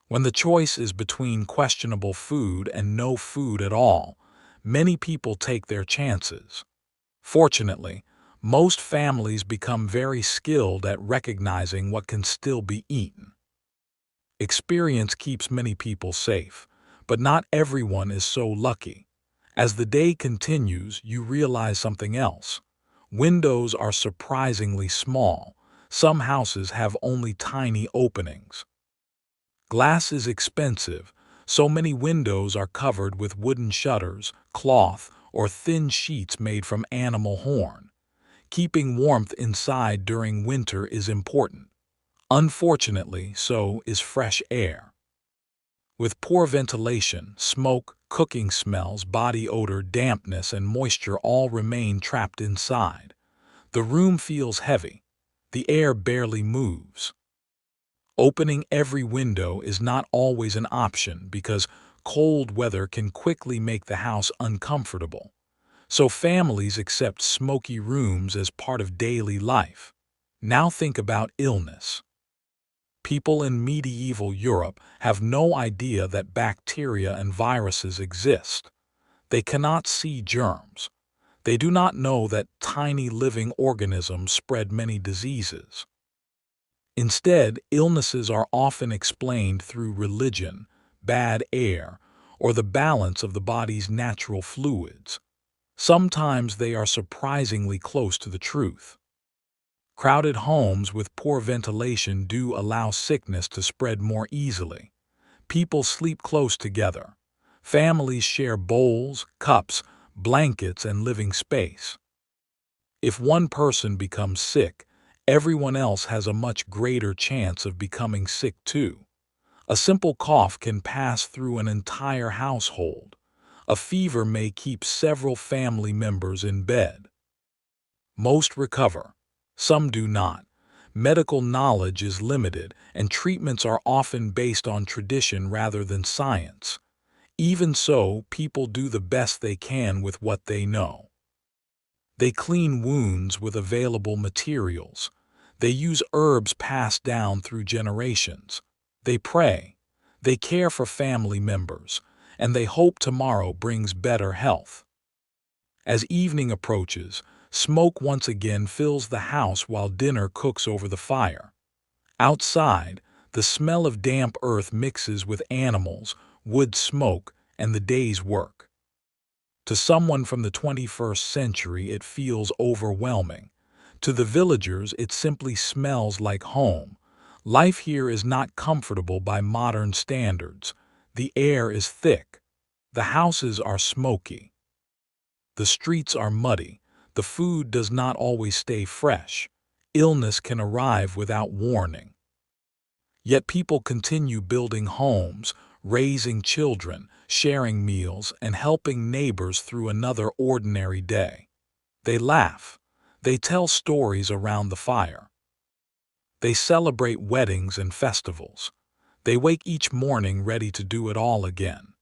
When the choice is between questionable food and no food at all, many people take their chances. Fortunately, most families become very skilled at recognizing what can still be eaten. Experience keeps many people safe, but not everyone is so lucky. As the day continues, you realize something else. Windows are surprisingly small. Some houses have only tiny openings. Glass is expensive, so many windows are covered with wooden shutters, cloth, or thin sheets made from animal horn. Keeping warmth inside during winter is important. Unfortunately, so is fresh air. With poor ventilation, smoke, cooking smells, body odor, dampness, and moisture all remain trapped inside. The room feels heavy. The air barely moves. Opening every window is not always an option because cold weather can quickly make the house uncomfortable. So families accept smoky rooms as part of daily life. Now think about illness. People in medieval Europe have no idea that bacteria and viruses exist. They cannot see germs. They do not know that tiny living organisms spread many diseases. Instead, illnesses are often explained through religion, bad air, or the balance of the body's natural fluids. Sometimes they are surprisingly close to the truth. Crowded homes with poor ventilation do allow sickness to spread more easily. People sleep close together. Families share bowls, cups, blankets, and living space. If one person becomes sick, everyone else has a much greater chance of becoming sick too. A simple cough can pass through an entire household. A fever may keep several family members in bed. Most recover. Some do not. Medical knowledge is limited, and treatments are often based on tradition rather than science. Even so, people do the best they can with what they know. They clean wounds with available materials. They use herbs passed down through generations. They pray. They care for family members, and they hope tomorrow brings better health. As evening approaches, smoke once again fills the house while dinner cooks over the fire. Outside, the smell of damp earth mixes with animals, wood smoke, and the day's work. To someone from the 21st century, it feels overwhelming. To the villagers, it simply smells like home. Life here is not comfortable by modern standards. The air is thick. The houses are smoky. The streets are muddy. The food does not always stay fresh. Illness can arrive without warning. Yet people continue building homes, raising children, sharing meals, and helping neighbors through another ordinary day. They laugh. They tell stories around the fire. They celebrate weddings and festivals. They wake each morning ready to do it all again.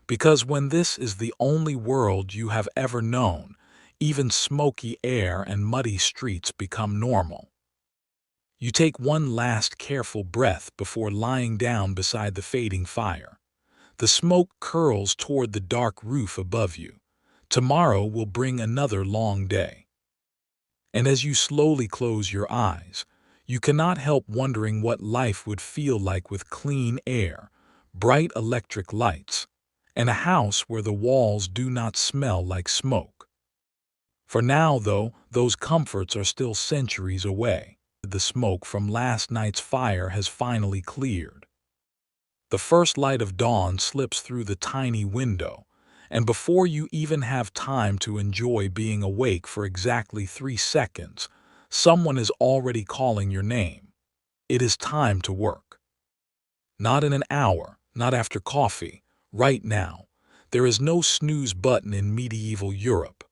Because when this is the only world you have ever known, even smoky air and muddy streets become normal. You take one last careful breath before lying down beside the fading fire. The smoke curls toward the dark roof above you. Tomorrow will bring another long day. And as you slowly close your eyes, you cannot help wondering what life would feel like with clean air, bright electric lights, and a house where the walls do not smell like smoke. For now, though, those comforts are still centuries away. The smoke from last night's fire has finally cleared. The first light of dawn slips through the tiny window, and before you even have time to enjoy being awake for exactly 3 seconds, someone is already calling your name. It is time to work. Not in an hour, not after coffee, right now. There is no snooze button in medieval Europe.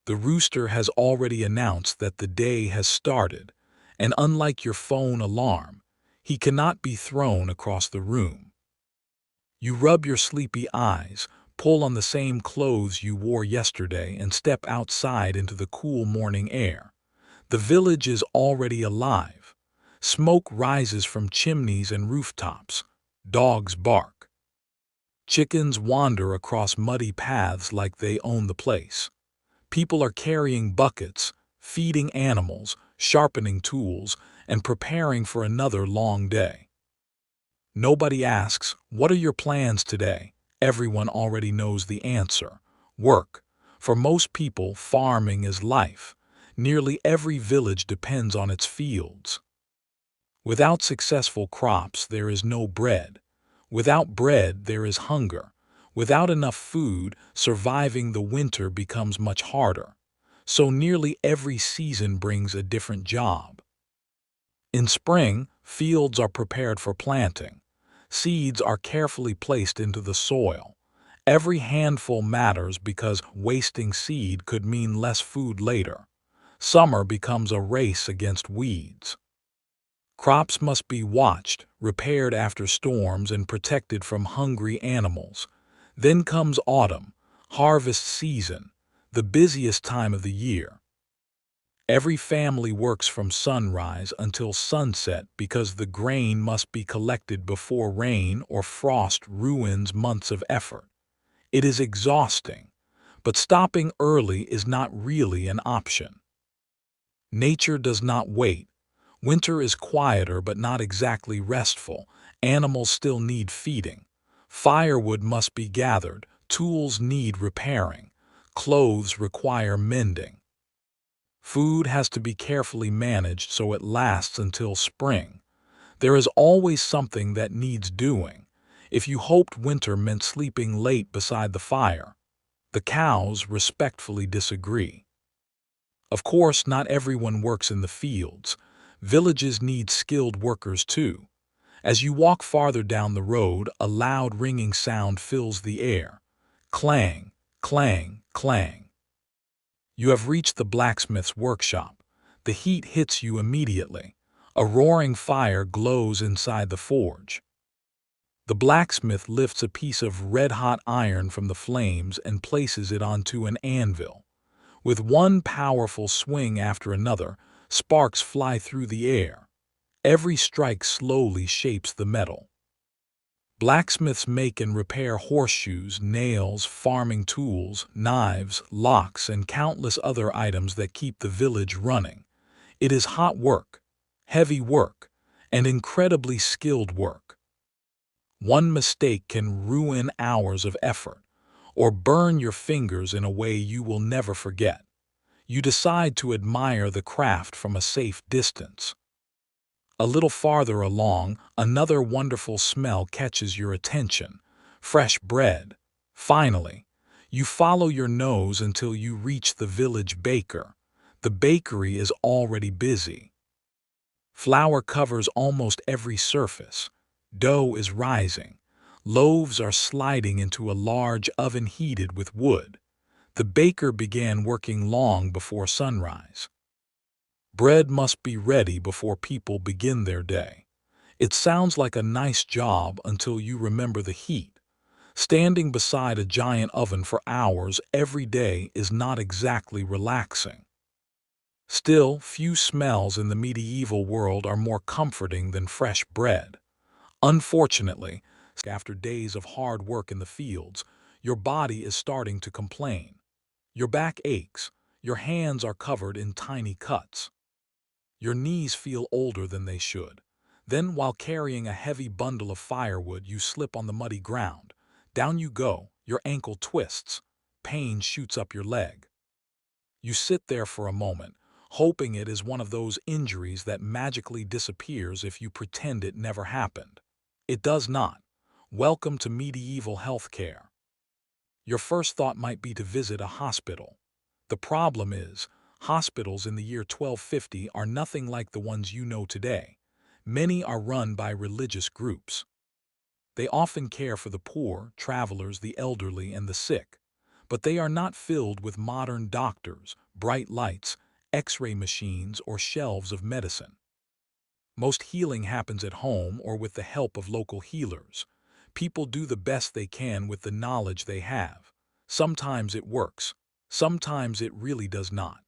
The rooster has already announced that the day has started, and unlike your phone alarm, he cannot be thrown across the room. You rub your sleepy eyes, pull on the same clothes you wore yesterday, and step outside into the cool morning air. The village is already alive. Smoke rises from chimneys and rooftops. Dogs bark. Chickens wander across muddy paths like they own the place. People are carrying buckets, feeding animals, sharpening tools, and preparing for another long day. Nobody asks, "What are your plans today?" Everyone already knows the answer. Work. For most people, farming is life. Nearly every village depends on its fields. Without successful crops, there is no bread. Without bread, there is hunger. Without enough food, surviving the winter becomes much harder. So nearly every season brings a different job. In spring, fields are prepared for planting. Seeds are carefully placed into the soil. Every handful matters because wasting seed could mean less food later. Summer becomes a race against weeds. Crops must be watched, repaired after storms, and protected from hungry animals. Then comes autumn, harvest season, the busiest time of the year. Every family works from sunrise until sunset because the grain must be collected before rain or frost ruins months of effort. It is exhausting, but stopping early is not really an option. Nature does not wait. Winter is quieter but not exactly restful. Animals still need feeding. Firewood must be gathered. Tools need repairing. Clothes require mending. Food has to be carefully managed so it lasts until spring. There is always something that needs doing. If you hoped winter meant sleeping late beside the fire, the cows respectfully disagree. Of course, not everyone works in the fields. Villages need skilled workers too. As you walk farther down the road, a loud ringing sound fills the air. Clang, clang, clang. You have reached the blacksmith's workshop. The heat hits you immediately. A roaring fire glows inside the forge. The blacksmith lifts a piece of red-hot iron from the flames and places it onto an anvil. With one powerful swing after another, sparks fly through the air. Every strike slowly shapes the metal. Blacksmiths make and repair horseshoes, nails, farming tools, knives, locks, and countless other items that keep the village running. It is hot work, heavy work, and incredibly skilled work. One mistake can ruin hours of effort, or burn your fingers in a way you will never forget. You decide to admire the craft from a safe distance. A little farther along, another wonderful smell catches your attention. Fresh bread. Finally, you follow your nose until you reach the village baker. The bakery is already busy. Flour covers almost every surface. Dough is rising. Loaves are sliding into a large oven heated with wood. The baker began working long before sunrise. Bread must be ready before people begin their day. It sounds like a nice job until you remember the heat. Standing beside a giant oven for hours every day is not exactly relaxing. Still, few smells in the medieval world are more comforting than fresh bread. Unfortunately, after days of hard work in the fields, your body is starting to complain. Your back aches, your hands are covered in tiny cuts. Your knees feel older than they should. Then, while carrying a heavy bundle of firewood, you slip on the muddy ground. Down you go, your ankle twists. Pain shoots up your leg. You sit there for a moment, hoping it is one of those injuries that magically disappears if you pretend it never happened. It does not. Welcome to medieval healthcare. Your first thought might be to visit a hospital. The problem is, hospitals in the year 1250 are nothing like the ones you know today. Many are run by religious groups. They often care for the poor, travelers, the elderly, and the sick. But they are not filled with modern doctors, bright lights, X-ray machines, or shelves of medicine. Most healing happens at home or with the help of local healers. People do the best they can with the knowledge they have. Sometimes it works. Sometimes it really does not.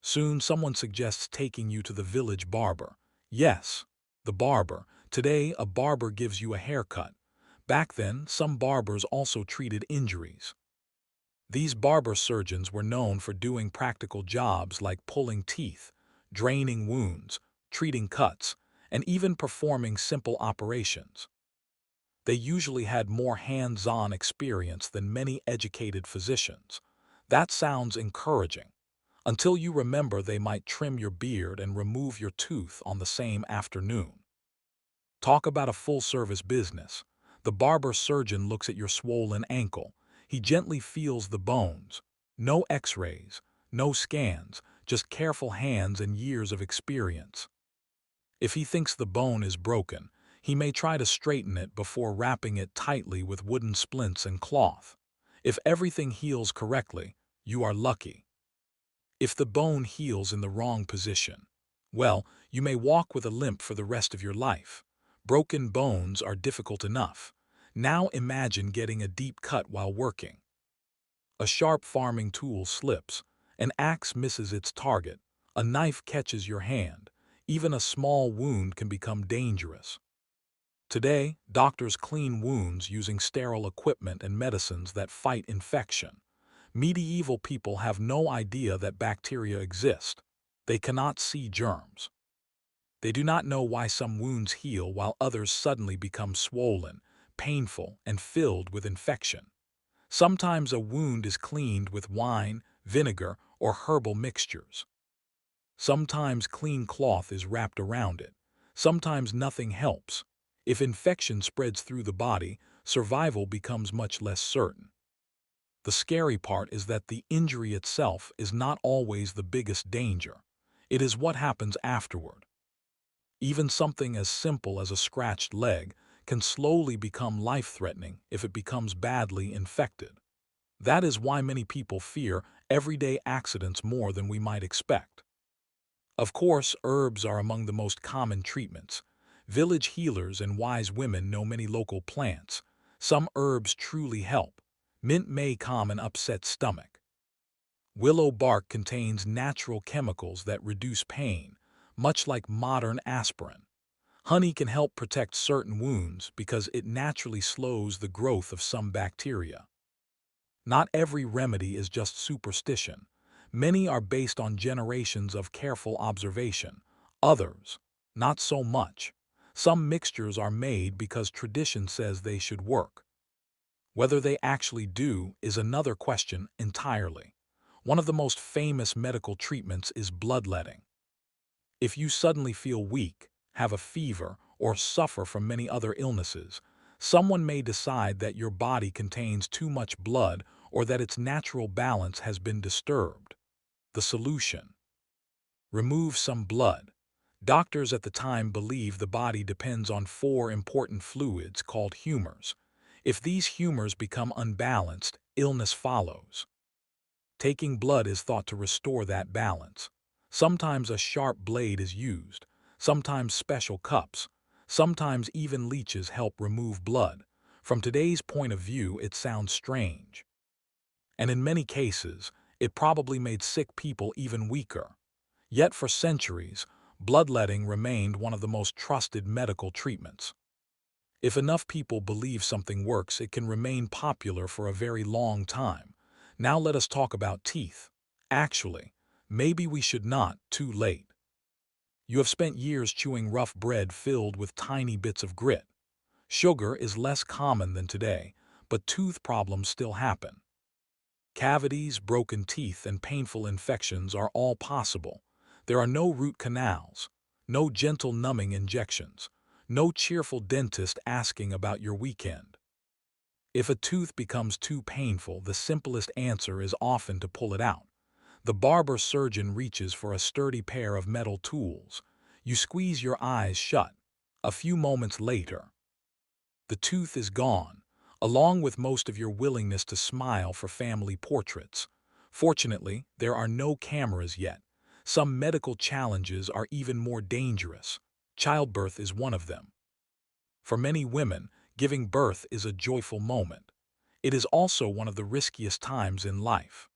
Soon someone suggests taking you to the village barber. Yes, the barber. Today, a barber gives you a haircut. Back then, some barbers also treated injuries. These barber surgeons were known for doing practical jobs like pulling teeth, draining wounds, treating cuts, and even performing simple operations. They usually had more hands-on experience than many educated physicians. That sounds encouraging, until you remember they might trim your beard and remove your tooth on the same afternoon. Talk about a full-service business. The barber surgeon looks at your swollen ankle. He gently feels the bones. No X-rays, no scans, just careful hands and years of experience. If he thinks the bone is broken, he may try to straighten it before wrapping it tightly with wooden splints and cloth. If everything heals correctly, you are lucky. If the bone heals in the wrong position, well, you may walk with a limp for the rest of your life. Broken bones are difficult enough. Now imagine getting a deep cut while working. A sharp farming tool slips, an axe misses its target, a knife catches your hand. Even a small wound can become dangerous. Today, doctors clean wounds using sterile equipment and medicines that fight infection. Medieval people have no idea that bacteria exist. They cannot see germs. They do not know why some wounds heal while others suddenly become swollen, painful, and filled with infection. Sometimes a wound is cleaned with wine, vinegar, or herbal mixtures. Sometimes clean cloth is wrapped around it. Sometimes nothing helps. If infection spreads through the body, survival becomes much less certain. The scary part is that the injury itself is not always the biggest danger. It is what happens afterward. Even something as simple as a scratched leg can slowly become life-threatening if it becomes badly infected. That is why many people fear everyday accidents more than we might expect. Of course, herbs are among the most common treatments. Village healers and wise women know many local plants. Some herbs truly help. Mint may calm an upset stomach. Willow bark contains natural chemicals that reduce pain, much like modern aspirin. Honey can help protect certain wounds because it naturally slows the growth of some bacteria. Not every remedy is just superstition. Many are based on generations of careful observation. Others, not so much. Some mixtures are made because tradition says they should work. Whether they actually do is another question entirely. One of the most famous medical treatments is bloodletting. If you suddenly feel weak, have a fever, or suffer from many other illnesses, someone may decide that your body contains too much blood or that its natural balance has been disturbed. The solution: remove some blood. Doctors at the time believed the body depends on four important fluids called humors. If these humors become unbalanced, illness follows. Taking blood is thought to restore that balance. Sometimes a sharp blade is used, sometimes special cups, sometimes even leeches help remove blood. From today's point of view, it sounds strange. And in many cases, it probably made sick people even weaker. Yet for centuries, bloodletting remained one of the most trusted medical treatments. If enough people believe something works, it can remain popular for a very long time. Now let us talk about teeth. Actually, maybe we should not, too late. You have spent years chewing rough bread filled with tiny bits of grit. Sugar is less common than today, but tooth problems still happen. Cavities, broken teeth, and painful infections are all possible. There are no root canals, no gentle numbing injections, no cheerful dentist asking about your weekend. If a tooth becomes too painful, the simplest answer is often to pull it out. The barber surgeon reaches for a sturdy pair of metal tools. You squeeze your eyes shut. A few moments later, the tooth is gone, along with most of your willingness to smile for family portraits. Fortunately, there are no cameras yet. Some medical challenges are even more dangerous. Childbirth is one of them. For many women, giving birth is a joyful moment. It is also one of the riskiest times in life.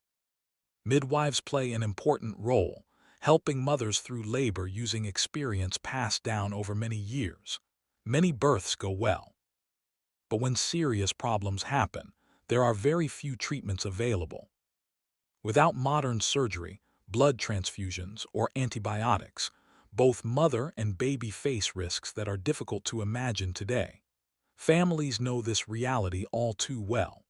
Midwives play an important role, helping mothers through labor using experience passed down over many years. Many births go well. But when serious problems happen, there are very few treatments available. Without modern surgery, blood transfusions, or antibiotics, both mother and baby face risks that are difficult to imagine today. Families know this reality all too well.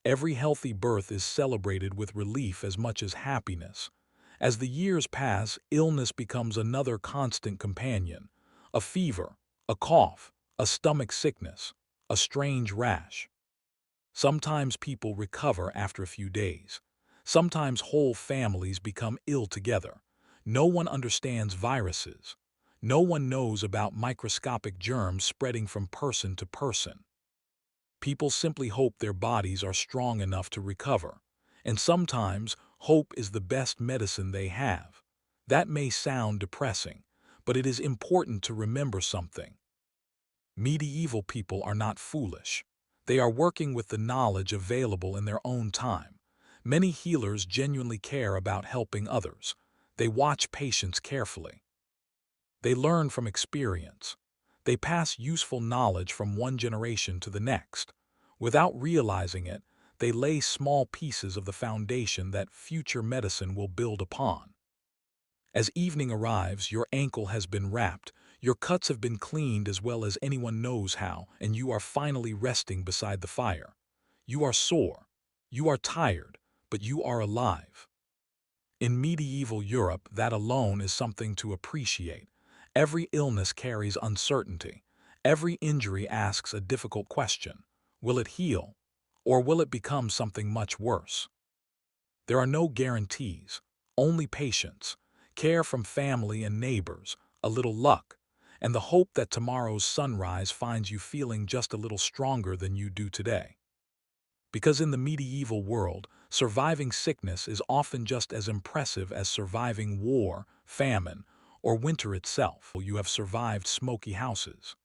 Every healthy birth is celebrated with relief as much as happiness. As the years pass, illness becomes another constant companion. A fever, a cough, a stomach sickness, a strange rash. Sometimes people recover after a few days. Sometimes whole families become ill together. No one understands viruses. No one knows about microscopic germs spreading from person to person. People simply hope their bodies are strong enough to recover. And sometimes, hope is the best medicine they have. That may sound depressing, but it is important to remember something. Medieval people are not foolish. They are working with the knowledge available in their own time. Many healers genuinely care about helping others. They watch patients carefully. They learn from experience. They pass useful knowledge from one generation to the next. Without realizing it, they lay small pieces of the foundation that future medicine will build upon. As evening arrives, your ankle has been wrapped, your cuts have been cleaned as well as anyone knows how, and you are finally resting beside the fire. You are sore, you are tired, but you are alive. In medieval Europe, that alone is something to appreciate. Every illness carries uncertainty. Every injury asks a difficult question. Will it heal? Or will it become something much worse? There are no guarantees, only patience, care from family and neighbors, a little luck, and the hope that tomorrow's sunrise finds you feeling just a little stronger than you do today. Because in the medieval world, surviving sickness is often just as impressive as surviving war, famine, or winter itself. You have survived smoky houses,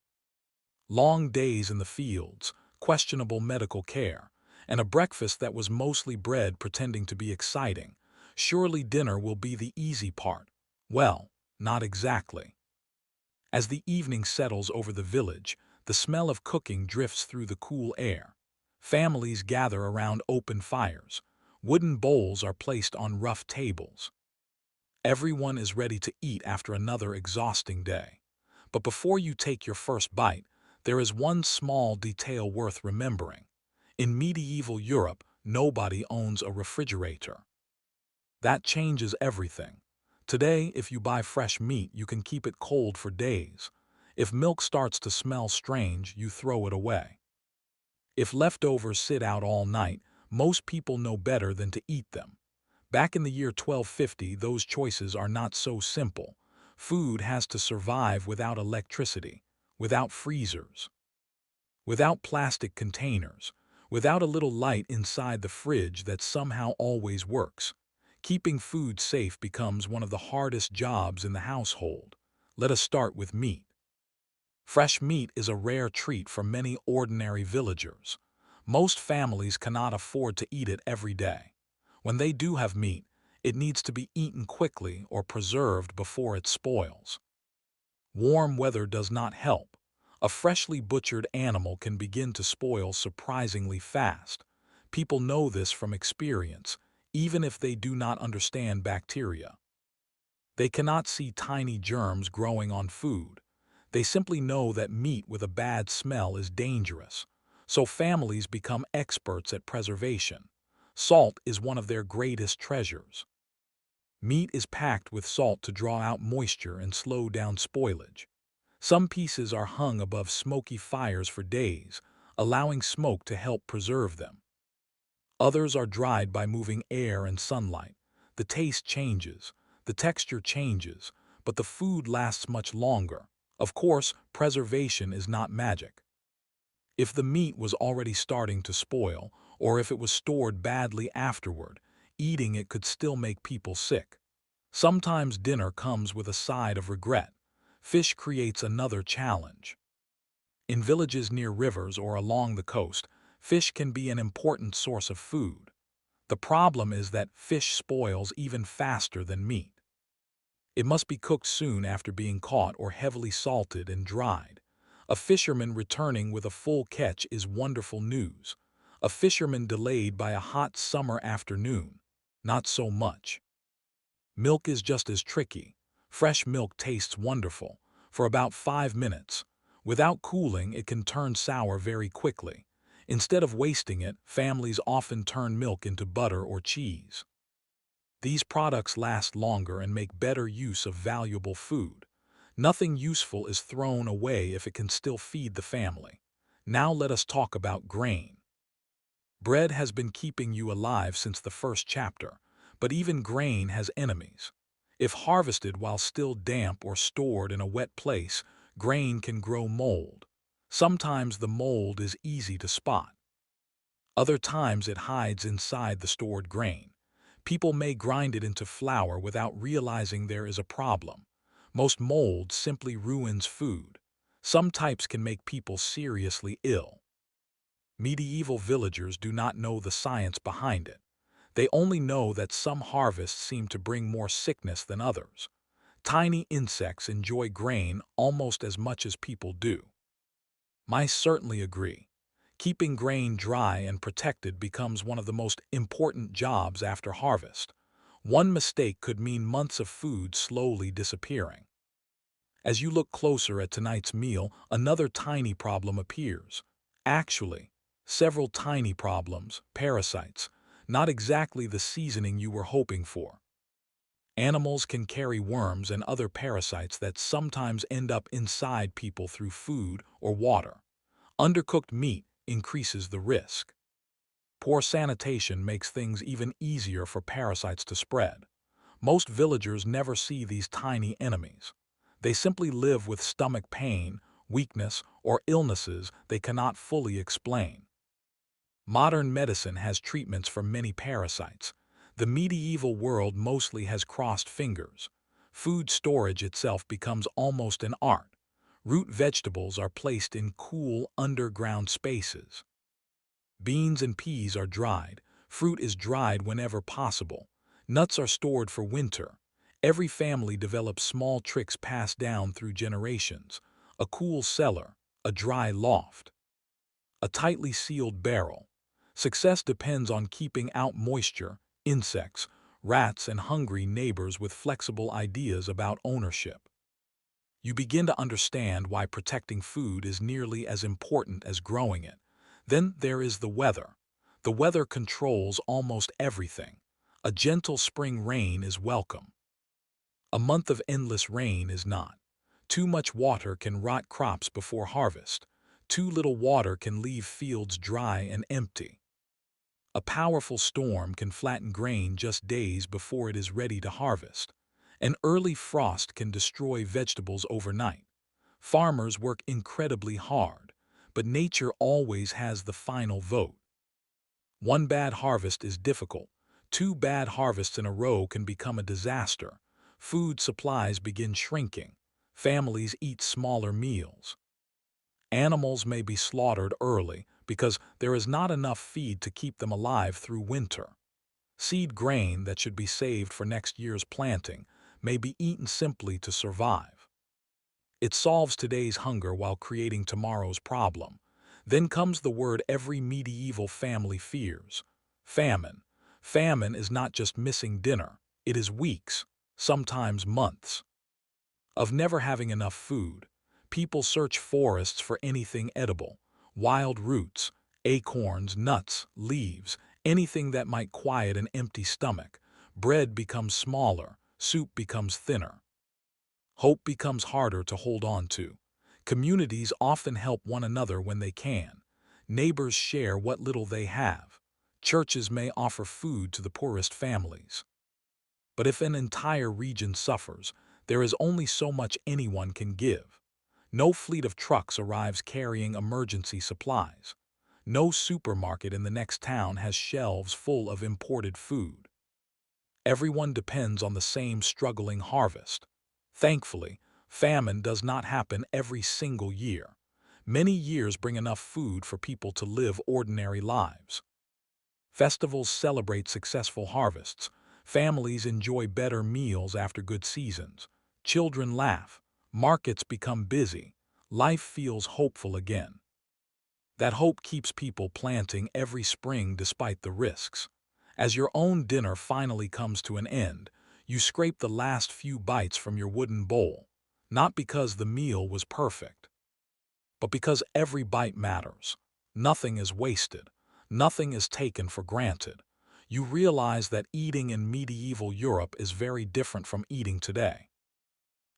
long days in the fields, questionable medical care, and a breakfast that was mostly bread pretending to be exciting. Surely dinner will be the easy part. Well, not exactly. As the evening settles over the village, the smell of cooking drifts through the cool air. Families gather around open fires. Wooden bowls are placed on rough tables. Everyone is ready to eat after another exhausting day. But before you take your first bite, there is one small detail worth remembering. In medieval Europe, nobody owns a refrigerator. That changes everything. Today, if you buy fresh meat, you can keep it cold for days. If milk starts to smell strange, you throw it away. If leftovers sit out all night, most people know better than to eat them. Back in the year 1250, those choices are not so simple. Food has to survive without electricity, without freezers, without plastic containers, without a little light inside the fridge that somehow always works. Keeping food safe becomes one of the hardest jobs in the household. Let us start with meat. Fresh meat is a rare treat for many ordinary villagers. Most families cannot afford to eat it every day. When they do have meat, it needs to be eaten quickly or preserved before it spoils. Warm weather does not help. A freshly butchered animal can begin to spoil surprisingly fast. People know this from experience, even if they do not understand bacteria. They cannot see tiny germs growing on food. They simply know that meat with a bad smell is dangerous. So families become experts at preservation. Salt is one of their greatest treasures. Meat is packed with salt to draw out moisture and slow down spoilage. Some pieces are hung above smoky fires for days, allowing smoke to help preserve them. Others are dried by moving air and sunlight. The taste changes, the texture changes, but the food lasts much longer. Of course, preservation is not magic. If the meat was already starting to spoil, or if it was stored badly afterward, eating it could still make people sick. Sometimes dinner comes with a side of regret. Fish creates another challenge. In villages near rivers or along the coast, fish can be an important source of food. The problem is that fish spoils even faster than meat. It must be cooked soon after being caught or heavily salted and dried. A fisherman returning with a full catch is wonderful news. A fisherman delayed by a hot summer afternoon, not so much. Milk is just as tricky. Fresh milk tastes wonderful for about 5 minutes. Without cooling, it can turn sour very quickly. Instead of wasting it, families often turn milk into butter or cheese. These products last longer and make better use of valuable food. Nothing useful is thrown away if it can still feed the family. Now let us talk about grain. Bread has been keeping you alive since the first chapter, but even grain has enemies. If harvested while still damp or stored in a wet place, grain can grow mold. Sometimes the mold is easy to spot. Other times it hides inside the stored grain. People may grind it into flour without realizing there is a problem. Most mold simply ruins food. Some types can make people seriously ill. Medieval villagers do not know the science behind it. They only know that some harvests seem to bring more sickness than others. Tiny insects enjoy grain almost as much as people do. Mice certainly agree. Keeping grain dry and protected becomes one of the most important jobs after harvest. One mistake could mean months of food slowly disappearing. As you look closer at tonight's meal, another tiny problem appears. Actually, several tiny problems, parasites, not exactly the seasoning you were hoping for. Animals can carry worms and other parasites that sometimes end up inside people through food or water. Undercooked meat increases the risk. Poor sanitation makes things even easier for parasites to spread. Most villagers never see these tiny enemies. They simply live with stomach pain, weakness, or illnesses they cannot fully explain. Modern medicine has treatments for many parasites. The medieval world mostly has crossed fingers. Food storage itself becomes almost an art. Root vegetables are placed in cool, underground spaces. Beans and peas are dried. Fruit is dried whenever possible. Nuts are stored for winter. Every family develops small tricks passed down through generations. A cool cellar, a dry loft, a tightly sealed barrel. Success depends on keeping out moisture, insects, rats, and hungry neighbors with flexible ideas about ownership. You begin to understand why protecting food is nearly as important as growing it. Then there is the weather. The weather controls almost everything. A gentle spring rain is welcome. A month of endless rain is not. Too much water can rot crops before harvest. Too little water can leave fields dry and empty. A powerful storm can flatten grain just days before it is ready to harvest. An early frost can destroy vegetables overnight. Farmers work incredibly hard, but nature always has the final vote. One bad harvest is difficult. Two bad harvests in a row can become a disaster. Food supplies begin shrinking. Families eat smaller meals. Animals may be slaughtered early because there is not enough feed to keep them alive through winter. Seed grain that should be saved for next year's planting may be eaten simply to survive. It solves today's hunger while creating tomorrow's problem. Then comes the word every medieval family fears: famine. Famine is not just missing dinner, it is weeks, sometimes months, of never having enough food. People search forests for anything edible: wild roots, acorns, nuts, leaves, anything that might quiet an empty stomach. Bread becomes smaller, soup becomes thinner. Hope becomes harder to hold on to. Communities often help one another when they can. Neighbors share what little they have. Churches may offer food to the poorest families. But if an entire region suffers, there is only so much anyone can give. No fleet of trucks arrives carrying emergency supplies. No supermarket in the next town has shelves full of imported food. Everyone depends on the same struggling harvest. Thankfully, famine does not happen every single year. Many years bring enough food for people to live ordinary lives. Festivals celebrate successful harvests. Families enjoy better meals after good seasons. Children laugh. Markets become busy. Life feels hopeful again. That hope keeps people planting every spring despite the risks. As your own dinner finally comes to an end, you scrape the last few bites from your wooden bowl, not because the meal was perfect, but because every bite matters. Nothing is wasted. Nothing is taken for granted. You realize that eating in medieval Europe is very different from eating today.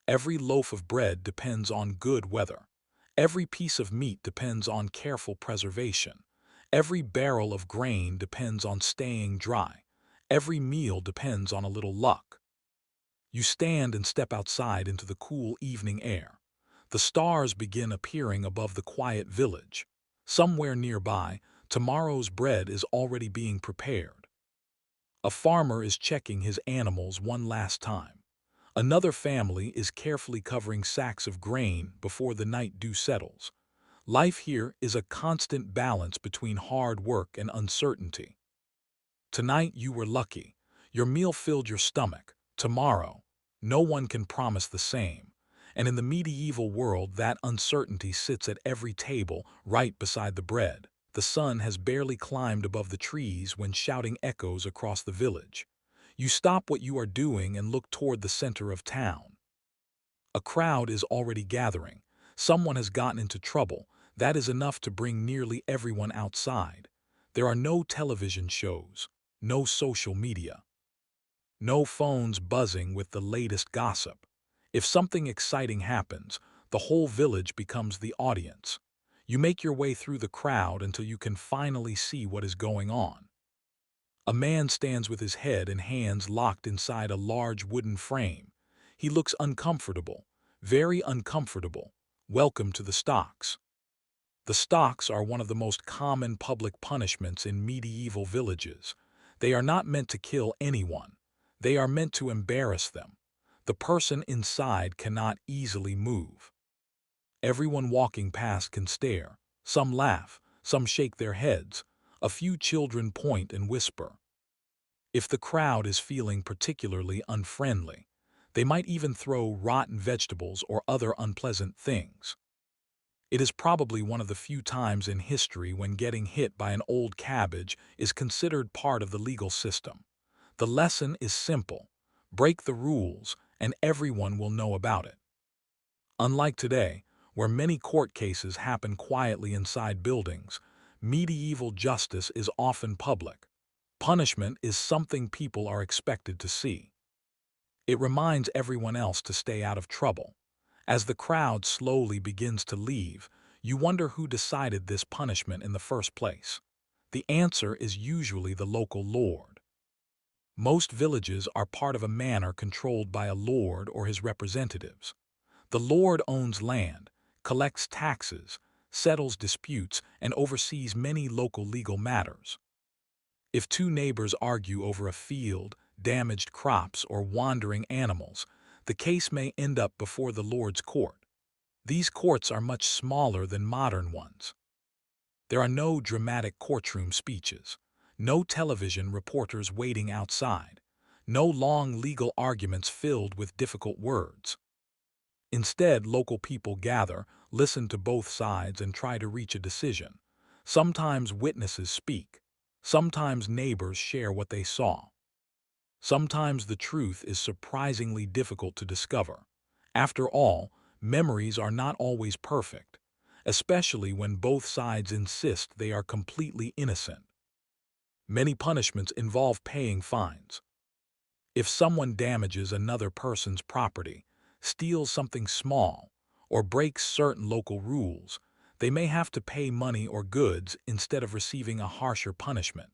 Every loaf of bread depends on good weather. Every piece of meat depends on careful preservation. Every barrel of grain depends on staying dry. Every meal depends on a little luck. You stand and step outside into the cool evening air. The stars begin appearing above the quiet village. Somewhere nearby, tomorrow's bread is already being prepared. A farmer is checking his animals one last time. Another family is carefully covering sacks of grain before the night dew settles. Life here is a constant balance between hard work and uncertainty. Tonight you were lucky. Your meal filled your stomach. Tomorrow, no one can promise the same. And in the medieval world, that uncertainty sits at every table, right beside the bread. The sun has barely climbed above the trees when shouting echoes across the village. You stop what you are doing and look toward the center of town. A crowd is already gathering. Someone has gotten into trouble. That is enough to bring nearly everyone outside. There are no television shows, no social media, no phones buzzing with the latest gossip. If something exciting happens, the whole village becomes the audience. You make your way through the crowd until you can finally see what is going on. A man stands with his head and hands locked inside a large wooden frame. He looks uncomfortable. Very uncomfortable. Welcome to the stocks. The stocks are one of the most common public punishments in medieval villages. They are not meant to kill anyone. They are meant to embarrass them. The person inside cannot easily move. Everyone walking past can stare. Some laugh, some shake their heads. A few children point and whisper. If the crowd is feeling particularly unfriendly, they might even throw rotten vegetables or other unpleasant things. It is probably one of the few times in history when getting hit by an old cabbage is considered part of the legal system. The lesson is simple. Break the rules, and everyone will know about it. Unlike today, where many court cases happen quietly inside buildings, medieval justice is often public. Punishment is something people are expected to see. It reminds everyone else to stay out of trouble. As the crowd slowly begins to leave, you wonder who decided this punishment in the first place. The answer is usually the local lord. Most villages are part of a manor controlled by a lord or his representatives. The lord owns land, collects taxes, settles disputes, and oversees many local legal matters. If two neighbors argue over a field, damaged crops, or wandering animals, the case may end up before the Lord's court. These courts are much smaller than modern ones. There are no dramatic courtroom speeches, no television reporters waiting outside, no long legal arguments filled with difficult words. Instead, local people gather, listen to both sides, and try to reach a decision. Sometimes witnesses speak. Sometimes neighbors share what they saw. Sometimes the truth is surprisingly difficult to discover. After all, memories are not always perfect, especially when both sides insist they are completely innocent. Many punishments involve paying fines. If someone damages another person's property, steals something small, or breaks certain local rules, they may have to pay money or goods instead of receiving a harsher punishment.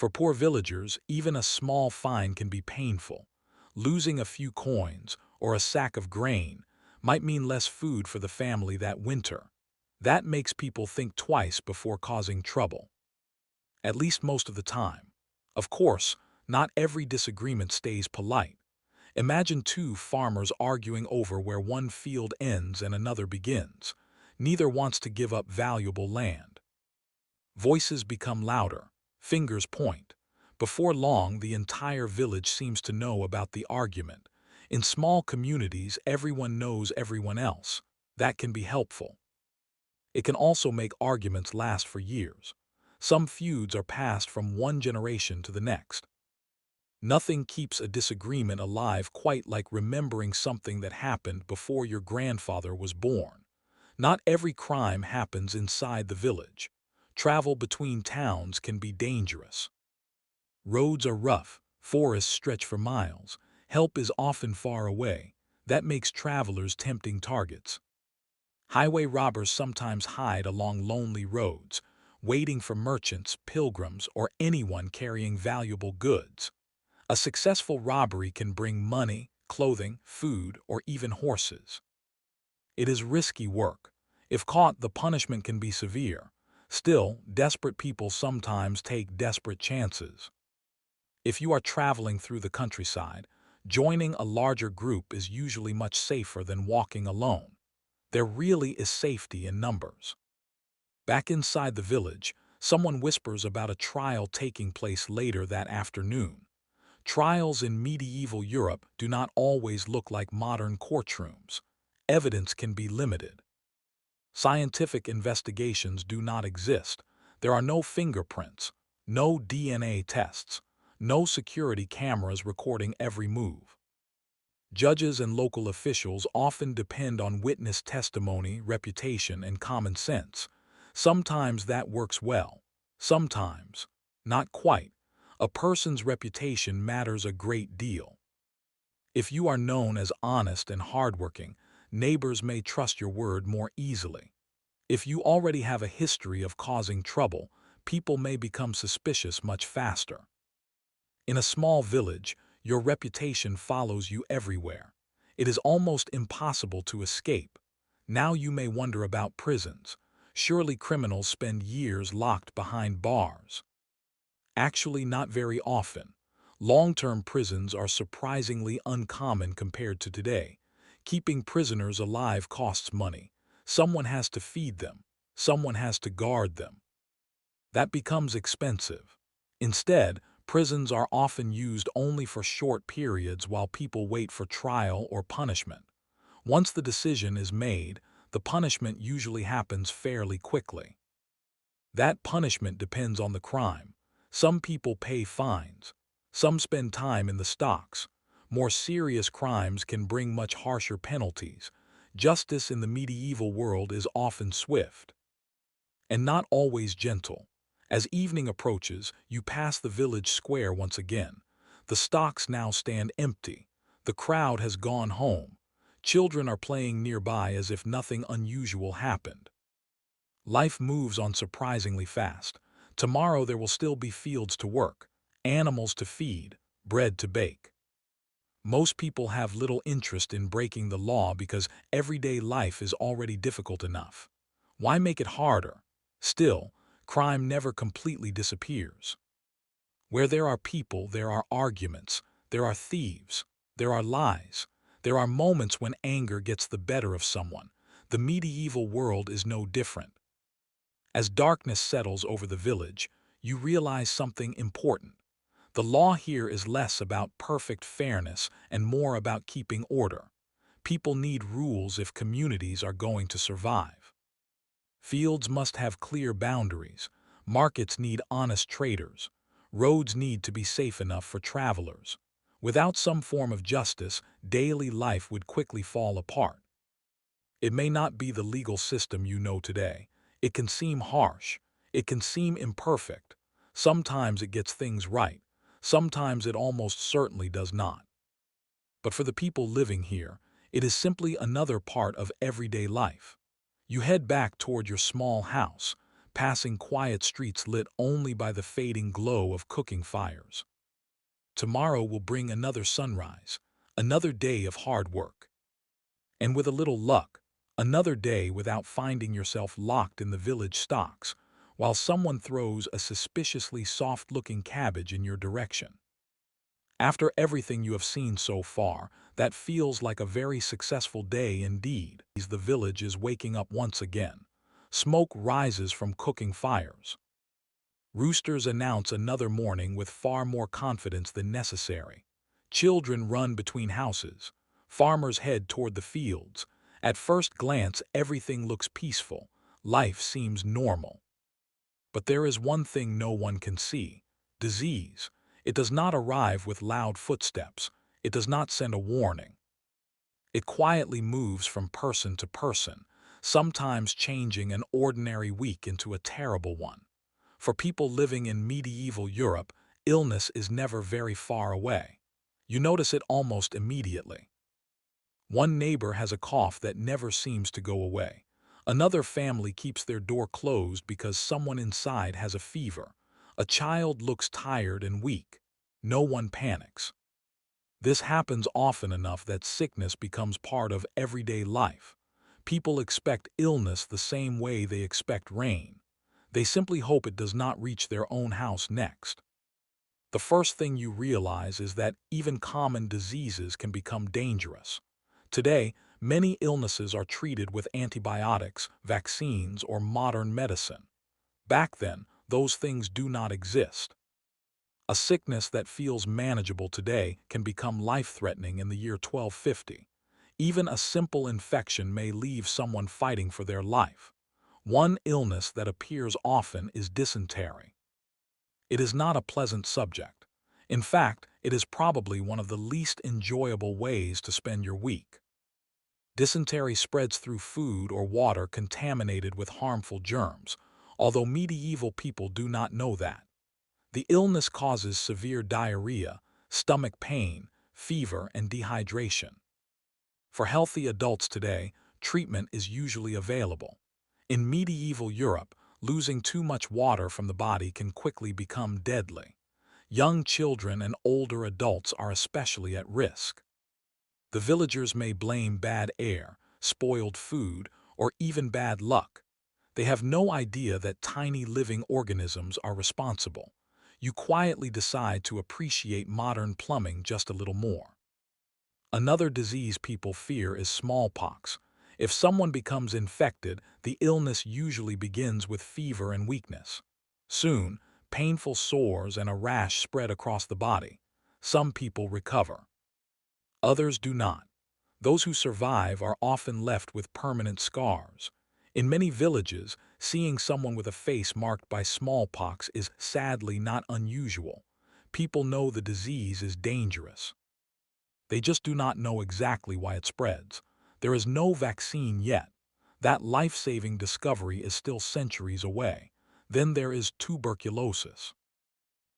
For poor villagers, even a small fine can be painful. Losing a few coins or a sack of grain might mean less food for the family that winter. That makes people think twice before causing trouble. At least most of the time. Of course, not every disagreement stays polite. Imagine two farmers arguing over where one field ends and another begins. Neither wants to give up valuable land. Voices become louder. Fingers point. Before long, the entire village seems to know about the argument. In small communities, everyone knows everyone else. That can be helpful. It can also make arguments last for years. Some feuds are passed from one generation to the next. Nothing keeps a disagreement alive quite like remembering something that happened before your grandfather was born. Not every crime happens inside the village. Travel between towns can be dangerous. Roads are rough, forests stretch for miles, help is often far away. That makes travelers tempting targets. Highway robbers sometimes hide along lonely roads, waiting for merchants, pilgrims, or anyone carrying valuable goods. A successful robbery can bring money, clothing, food, or even horses. It is risky work. If caught, the punishment can be severe. Still, desperate people sometimes take desperate chances. If you are traveling through the countryside, joining a larger group is usually much safer than walking alone. There really is safety in numbers. Back inside the village, someone whispers about a trial taking place later that afternoon. Trials in medieval Europe do not always look like modern courtrooms. Evidence can be limited. Scientific investigations do not exist. There are no fingerprints, no DNA tests, no security cameras recording every move. Judges and local officials often depend on witness testimony, reputation, and common sense. Sometimes that works well. Sometimes, not quite. A person's reputation matters a great deal. If you are known as honest and hardworking, neighbors may trust your word more easily. If you already have a history of causing trouble, people may become suspicious much faster. In a small village, your reputation follows you everywhere. It is almost impossible to escape. Now you may wonder about prisons. Surely criminals spend years locked behind bars. Actually, not very often. Long-term prisons are surprisingly uncommon compared to today. Keeping prisoners alive costs money. Someone has to feed them. Someone has to guard them. That becomes expensive. Instead, prisons are often used only for short periods while people wait for trial or punishment. Once the decision is made, the punishment usually happens fairly quickly. That punishment depends on the crime. Some people pay fines. Some spend time in the stocks. More serious crimes can bring much harsher penalties. Justice in the medieval world is often swift and not always gentle. As evening approaches, you pass the village square once again. The stocks now stand empty. The crowd has gone home. Children are playing nearby as if nothing unusual happened. Life moves on surprisingly fast. Tomorrow there will still be fields to work, animals to feed, bread to bake. Most people have little interest in breaking the law because everyday life is already difficult enough. Why make it harder? Still, crime never completely disappears. Where there are people, there are arguments, there are thieves, there are lies, there are moments when anger gets the better of someone. The medieval world is no different. As darkness settles over the village, you realize something important. The law here is less about perfect fairness and more about keeping order. People need rules if communities are going to survive. Fields must have clear boundaries. Markets need honest traders. Roads need to be safe enough for travelers. Without some form of justice, daily life would quickly fall apart. It may not be the legal system you know today. It can seem harsh. It can seem imperfect. Sometimes it gets things right. Sometimes it almost certainly does not. But for the people living here, it is simply another part of everyday life. You head back toward your small house, passing quiet streets lit only by the fading glow of cooking fires. Tomorrow will bring another sunrise, another day of hard work. And with a little luck, another day without finding yourself locked in the village stocks, while someone throws a suspiciously soft-looking cabbage in your direction. After everything you have seen so far, that feels like a very successful day indeed. The village is waking up once again. Smoke rises from cooking fires. Roosters announce another morning with far more confidence than necessary. Children run between houses. Farmers head toward the fields. At first glance, everything looks peaceful. Life seems normal. But there is one thing no one can see: disease. It does not arrive with loud footsteps. It does not send a warning. It quietly moves from person to person, sometimes changing an ordinary week into a terrible one. For people living in medieval Europe, illness is never very far away. You notice it almost immediately. One neighbor has a cough that never seems to go away. Another family keeps their door closed because someone inside has a fever. A child looks tired and weak. No one panics. This happens often enough that sickness becomes part of everyday life. People expect illness the same way they expect rain. They simply hope it does not reach their own house next. The first thing you realize is that even common diseases can become dangerous. Today, many illnesses are treated with antibiotics, vaccines, or modern medicine. Back then, those things do not exist. A sickness that feels manageable today can become life-threatening in the year 1250. Even a simple infection may leave someone fighting for their life. One illness that appears often is dysentery. It is not a pleasant subject. In fact, it is probably one of the least enjoyable ways to spend your week. Dysentery spreads through food or water contaminated with harmful germs, although medieval people do not know that. The illness causes severe diarrhea, stomach pain, fever, and dehydration. For healthy adults today, treatment is usually available. In medieval Europe, losing too much water from the body can quickly become deadly. Young children and older adults are especially at risk. The villagers may blame bad air, spoiled food, or even bad luck. They have no idea that tiny living organisms are responsible. You quietly decide to appreciate modern plumbing just a little more. Another disease people fear is smallpox. If someone becomes infected, the illness usually begins with fever and weakness. Soon, painful sores and a rash spread across the body. Some people recover. Others do not. Those who survive are often left with permanent scars. In many villages, seeing someone with a face marked by smallpox is sadly not unusual. People know the disease is dangerous. They just do not know exactly why it spreads. There is no vaccine yet. That life-saving discovery is still centuries away. Then there is tuberculosis.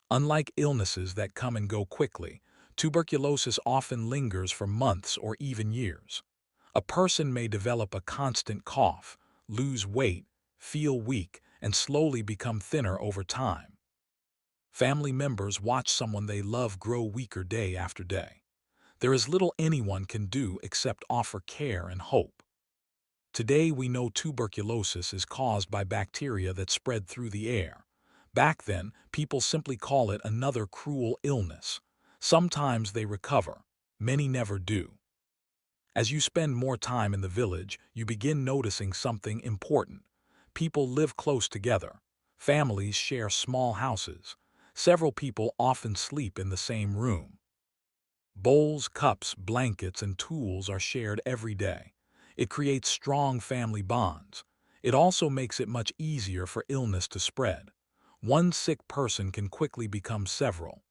Unlike illnesses that come and go quickly, tuberculosis often lingers for months or even years. A person may develop a constant cough, lose weight, feel weak, and slowly become thinner over time. Family members watch someone they love grow weaker day after day. There is little anyone can do except offer care and hope. Today we know tuberculosis is caused by bacteria that spread through the air. Back then, people simply call it another cruel illness. Sometimes they recover, many never do. As you spend more time in the village, you begin noticing something important. People live close together. Families share small houses. Several people often sleep in the same room. Bowls, cups, blankets, and tools are shared every day. It creates strong family bonds. It also makes it much easier for illness to spread. One sick person can quickly become several.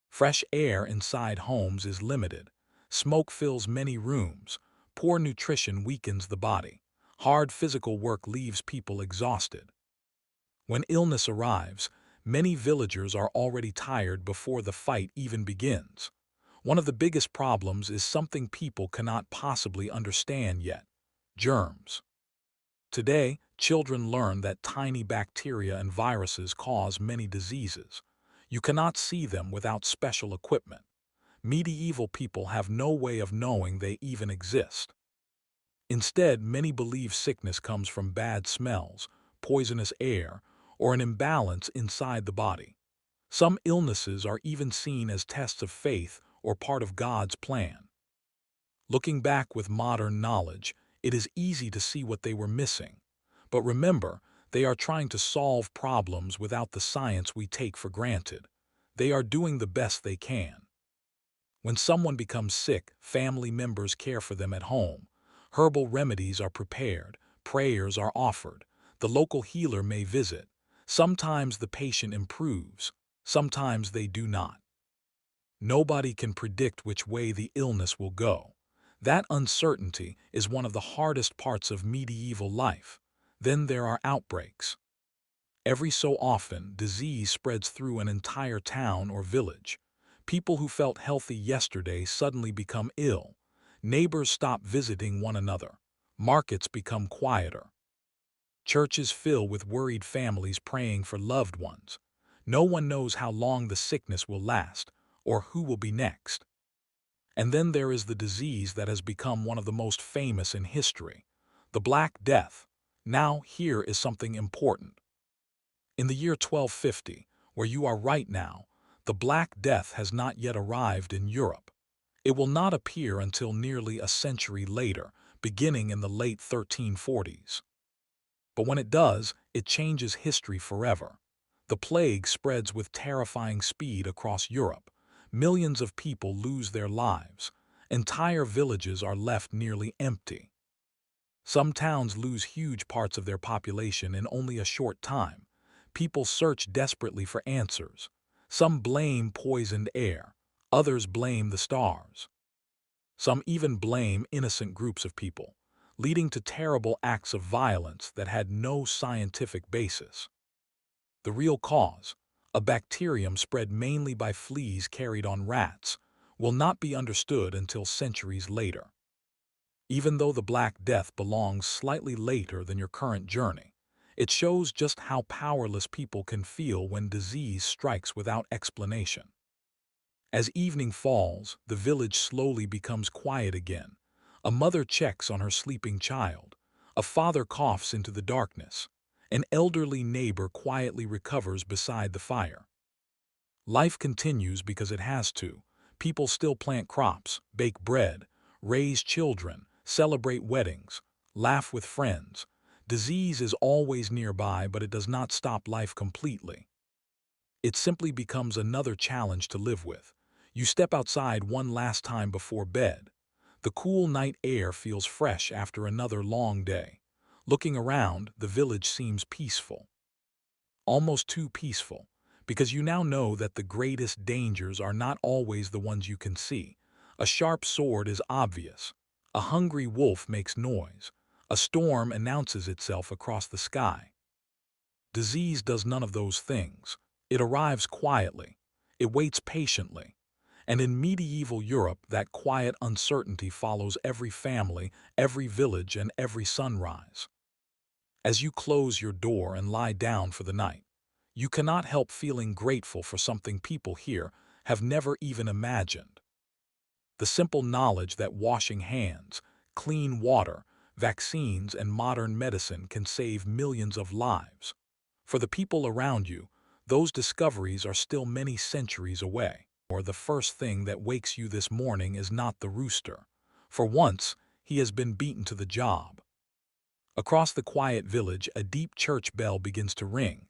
Fresh air inside homes is limited. Smoke fills many rooms. Poor nutrition weakens the body. Hard physical work leaves people exhausted. When illness arrives, many villagers are already tired before the fight even begins. One of the biggest problems is something people cannot possibly understand yet: germs. Today, children learn that tiny bacteria and viruses cause many diseases. You cannot see them without special equipment. Medieval people have no way of knowing they even exist. Instead, many believe sickness comes from bad smells, poisonous air, or an imbalance inside the body. Some illnesses are even seen as tests of faith or part of God's plan. Looking back with modern knowledge, it is easy to see what they were missing. But remember, they are trying to solve problems without the science we take for granted. They are doing the best they can. When someone becomes sick, family members care for them at home. Herbal remedies are prepared, prayers are offered, the local healer may visit. Sometimes the patient improves, sometimes they do not. Nobody can predict which way the illness will go. That uncertainty is one of the hardest parts of medieval life. Then there are outbreaks. Every so often, disease spreads through an entire town or village. People who felt healthy yesterday suddenly become ill. Neighbors stop visiting one another. Markets become quieter. Churches fill with worried families praying for loved ones. No one knows how long the sickness will last or who will be next. And then there is the disease that has become one of the most famous in history, the Black Death. Now, here is something important. In the year 1250, where you are right now, the Black Death has not yet arrived in Europe. It will not appear until nearly a century later, beginning in the late 1340s. But when it does, it changes history forever. The plague spreads with terrifying speed across Europe. Millions of people lose their lives. Entire villages are left nearly empty. Some towns lose huge parts of their population in only a short time. People search desperately for answers. Some blame poisoned air. Others blame the stars. Some even blame innocent groups of people, leading to terrible acts of violence that had no scientific basis. The real cause, a bacterium spread mainly by fleas carried on rats, will not be understood until centuries later. Even though the Black Death belongs slightly later than your current journey, it shows just how powerless people can feel when disease strikes without explanation. As evening falls, the village slowly becomes quiet again. A mother checks on her sleeping child. A father coughs into the darkness. An elderly neighbor quietly recovers beside the fire. Life continues because it has to. People still plant crops, bake bread, raise children, celebrate weddings, laugh with friends. Disease is always nearby, but it does not stop life completely. It simply becomes another challenge to live with. You step outside one last time before bed. The cool night air feels fresh after another long day. Looking around, the village seems peaceful. Almost too peaceful, because you now know that the greatest dangers are not always the ones you can see. A sharp sword is obvious. A hungry wolf makes noise. A storm announces itself across the sky. Disease does none of those things. It arrives quietly. It waits patiently. And in medieval Europe, that quiet uncertainty follows every family, every village, and every sunrise. As you close your door and lie down for the night, you cannot help feeling grateful for something people here have never even imagined. The simple knowledge that washing hands, clean water, vaccines, and modern medicine can save millions of lives. For the people around you, those discoveries are still many centuries away. Or the first thing that wakes you this morning is not the rooster. For once, he has been beaten to the job. Across the quiet village, a deep church bell begins to ring.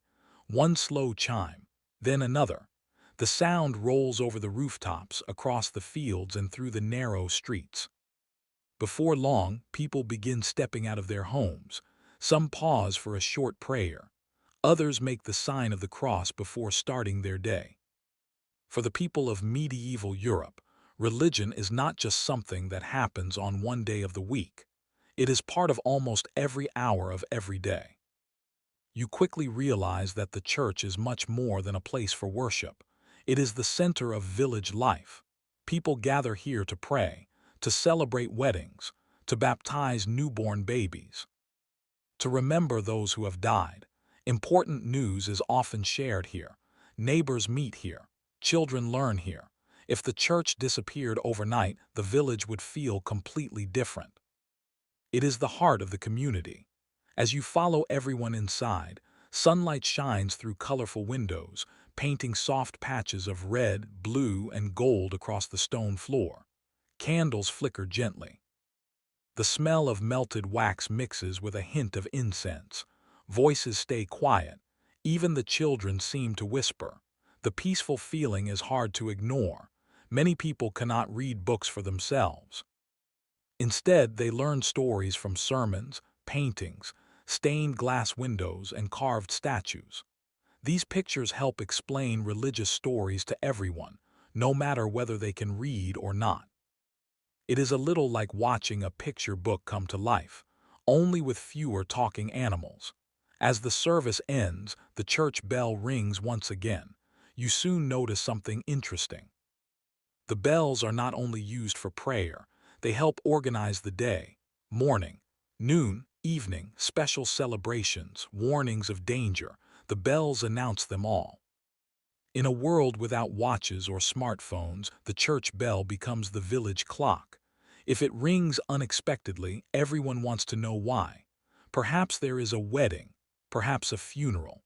One slow chime, then another. The sound rolls over the rooftops, across the fields, and through the narrow streets. Before long, people begin stepping out of their homes. Some pause for a short prayer. Others make the sign of the cross before starting their day. For the people of medieval Europe, religion is not just something that happens on one day of the week. It is part of almost every hour of every day. You quickly realize that the church is much more than a place for worship. It is the center of village life. People gather here to pray, to celebrate weddings, to baptize newborn babies, to remember those who have died. Important news is often shared here. Neighbors meet here. Children learn here. If the church disappeared overnight, the village would feel completely different. It is the heart of the community. As you follow everyone inside, sunlight shines through colorful windows, painting soft patches of red, blue, and gold across the stone floor. Candles flicker gently. The smell of melted wax mixes with a hint of incense. Voices stay quiet. Even the children seem to whisper. The peaceful feeling is hard to ignore. Many people cannot read books for themselves. Instead, they learn stories from sermons, paintings, stained glass windows, and carved statues. These pictures help explain religious stories to everyone, no matter whether they can read or not. It is a little like watching a picture book come to life, only with fewer talking animals. As the service ends, the church bell rings once again. You soon notice something interesting. The bells are not only used for prayer, they help organize the day. Morning, noon, evening, special celebrations, warnings of danger. The bells announce them all. In a world without watches or smartphones, the church bell becomes the village clock. If it rings unexpectedly, everyone wants to know why. Perhaps there is a wedding, perhaps a funeral,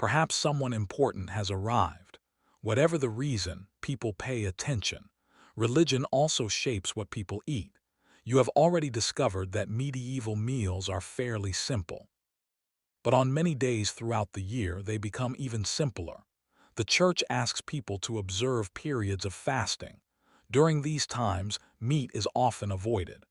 perhaps someone important has arrived. Whatever the reason, people pay attention. Religion also shapes what people eat. You have already discovered that medieval meals are fairly simple. But on many days throughout the year, they become even simpler. The church asks people to observe periods of fasting. During these times, meat is often avoided.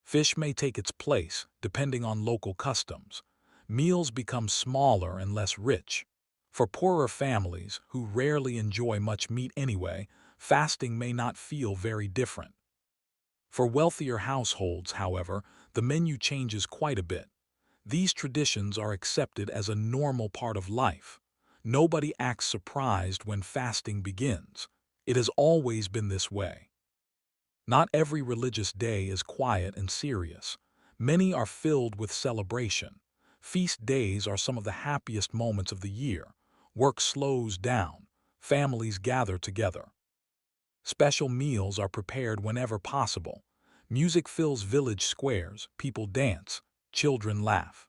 Fish may take its place, depending on local customs. Meals become smaller and less rich. For poorer families, who rarely enjoy much meat anyway, fasting may not feel very different. For wealthier households, however, the menu changes quite a bit. These traditions are accepted as a normal part of life. Nobody acts surprised when fasting begins. It has always been this way. Not every religious day is quiet and serious. Many are filled with celebration. Feast days are some of the happiest moments of the year. Work slows down. Families gather together. Special meals are prepared whenever possible. Music fills village squares, people dance, children laugh.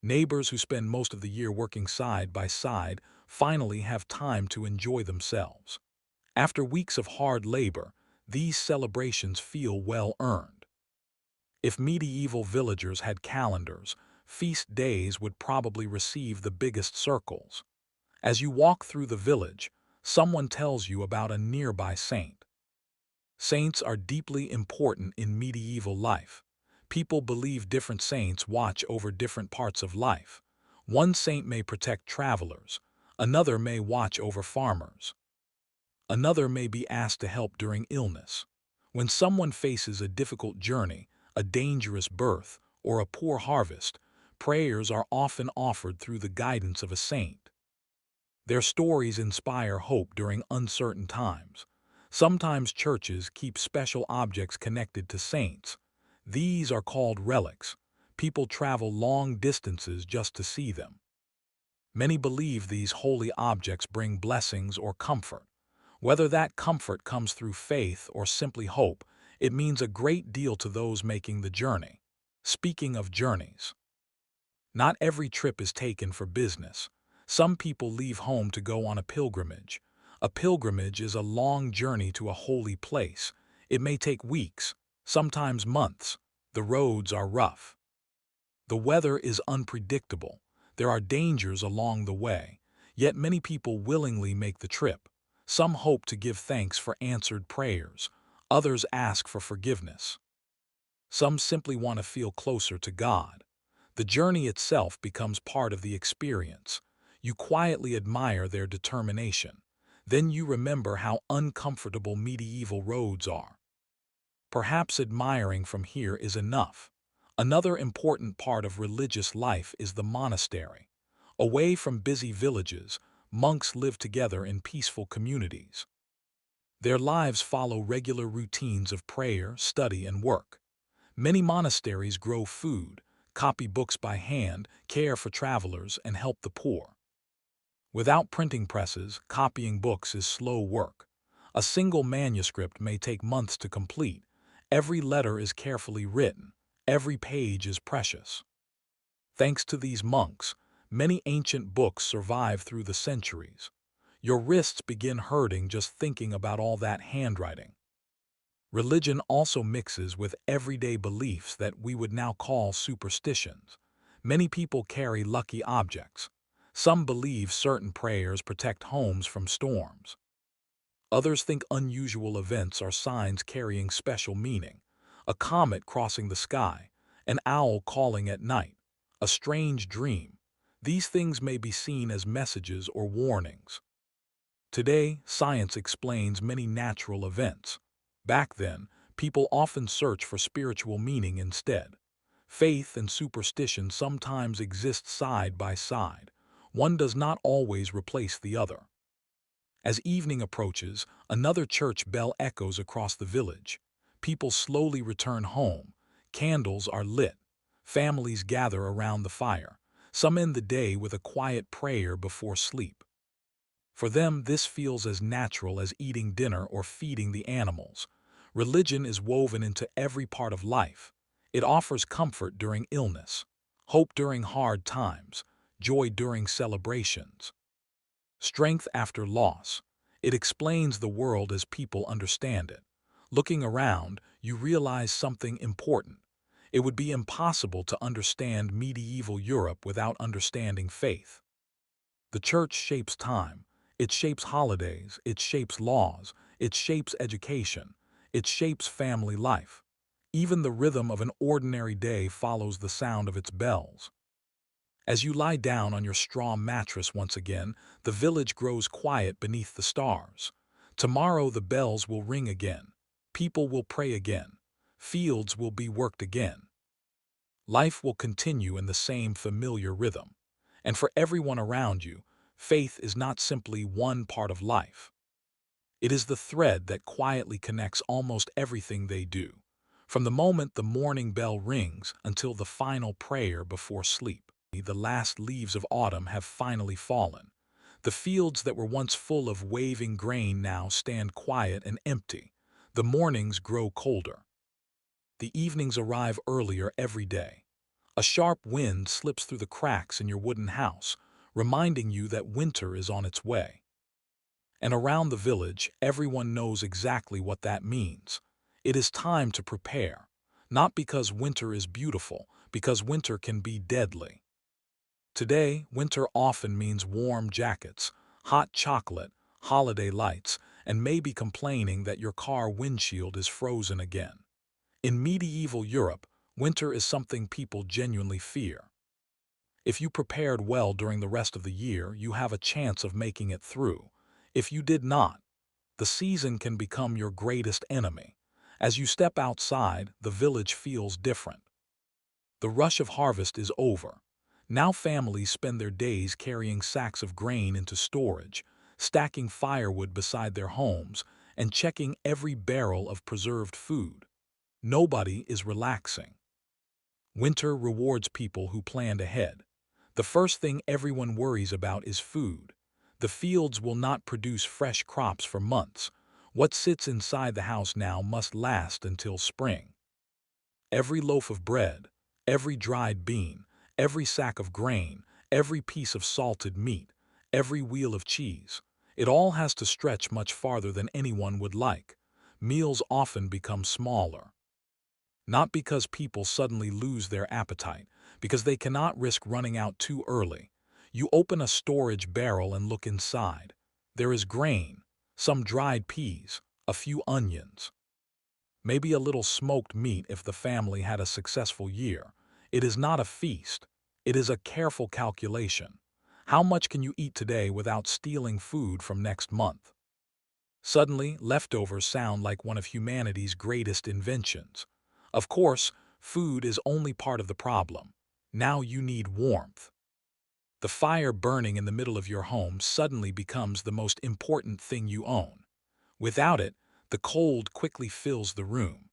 Neighbors who spend most of the year working side by side finally have time to enjoy themselves. After weeks of hard labor, these celebrations feel well earned. If medieval villagers had calendars, feast days would probably receive the biggest circles. As you walk through the village, someone tells you about a nearby saint. Saints are deeply important in medieval life. People believe different saints watch over different parts of life. One saint may protect travelers, another may watch over farmers, another may be asked to help during illness. When someone faces a difficult journey, a dangerous birth, or a poor harvest, prayers are often offered through the guidance of a saint. Their stories inspire hope during uncertain times. Sometimes churches keep special objects connected to saints. These are called relics. People travel long distances just to see them. Many believe these holy objects bring blessings or comfort. Whether that comfort comes through faith or simply hope, it means a great deal to those making the journey. Speaking of journeys, not every trip is taken for business. Some people leave home to go on a pilgrimage. A pilgrimage is a long journey to a holy place. It may take weeks, sometimes months. The roads are rough. The weather is unpredictable. There are dangers along the way. Yet many people willingly make the trip. Some hope to give thanks for answered prayers. Others ask for forgiveness. Some simply want to feel closer to God. The journey itself becomes part of the experience. You quietly admire their determination. Then you remember how uncomfortable medieval roads are. Perhaps admiring from here is enough. Another important part of religious life is the monastery. Away from busy villages, monks live together in peaceful communities. Their lives follow regular routines of prayer, study, and work. Many monasteries grow food, copy books by hand, care for travelers, and help the poor. Without printing presses, copying books is slow work. A single manuscript may take months to complete. Every letter is carefully written. Every page is precious. Thanks to these monks, many ancient books survive through the centuries. Your wrists begin hurting just thinking about all that handwriting. Religion also mixes with everyday beliefs that we would now call superstitions. Many people carry lucky objects. Some believe certain prayers protect homes from storms. Others think unusual events are signs carrying special meaning. A comet crossing the sky, an owl calling at night, a strange dream. These things may be seen as messages or warnings. Today, science explains many natural events. Back then, people often search for spiritual meaning instead. Faith and superstition sometimes exist side by side. One does not always replace the other. As evening approaches, another church bell echoes across the village. People slowly return home. Candles are lit. Families gather around the fire. Some end the day with a quiet prayer before sleep. For them, this feels as natural as eating dinner or feeding the animals. Religion is woven into every part of life. It offers comfort during illness, hope during hard times, joy during celebrations, strength after loss. It explains the world as people understand it. Looking around, you realize something important. It would be impossible to understand medieval Europe without understanding faith. The church shapes time. It shapes holidays. It shapes laws. It shapes education. It shapes family life. Even the rhythm of an ordinary day follows the sound of its bells. As you lie down on your straw mattress once again, the village grows quiet beneath the stars. Tomorrow the bells will ring again. People will pray again. Fields will be worked again. Life will continue in the same familiar rhythm. And for everyone around you, faith is not simply one part of life. It is the thread that quietly connects almost everything they do, from the moment the morning bell rings until the final prayer before sleep. The last leaves of autumn have finally fallen. The fields that were once full of waving grain now stand quiet and empty. The mornings grow colder. The evenings arrive earlier every day. A sharp wind slips through the cracks in your wooden house, reminding you that winter is on its way. And around the village, everyone knows exactly what that means. It is time to prepare, not because winter is beautiful, because winter can be deadly. Today, winter often means warm jackets, hot chocolate, holiday lights, and maybe complaining that your car windshield is frozen again. In medieval Europe, winter is something people genuinely fear. If you prepared well during the rest of the year, you have a chance of making it through. If you did not, the season can become your greatest enemy. As you step outside, the village feels different. The rush of harvest is over. Now families spend their days carrying sacks of grain into storage, stacking firewood beside their homes, and checking every barrel of preserved food. Nobody is relaxing. Winter rewards people who planned ahead. The first thing everyone worries about is food. The fields will not produce fresh crops for months. What sits inside the house now must last until spring. Every loaf of bread, every dried bean, every sack of grain, every piece of salted meat, every wheel of cheese, it all has to stretch much farther than anyone would like. Meals often become smaller. Not because people suddenly lose their appetite, because they cannot risk running out too early. You open a storage barrel and look inside. There is grain, some dried peas, a few onions. Maybe a little smoked meat if the family had a successful year. It is not a feast. It is a careful calculation. How much can you eat today without stealing food from next month? Suddenly, leftovers sound like one of humanity's greatest inventions. Of course, food is only part of the problem. Now you need warmth. The fire burning in the middle of your home suddenly becomes the most important thing you own. Without it, the cold quickly fills the room.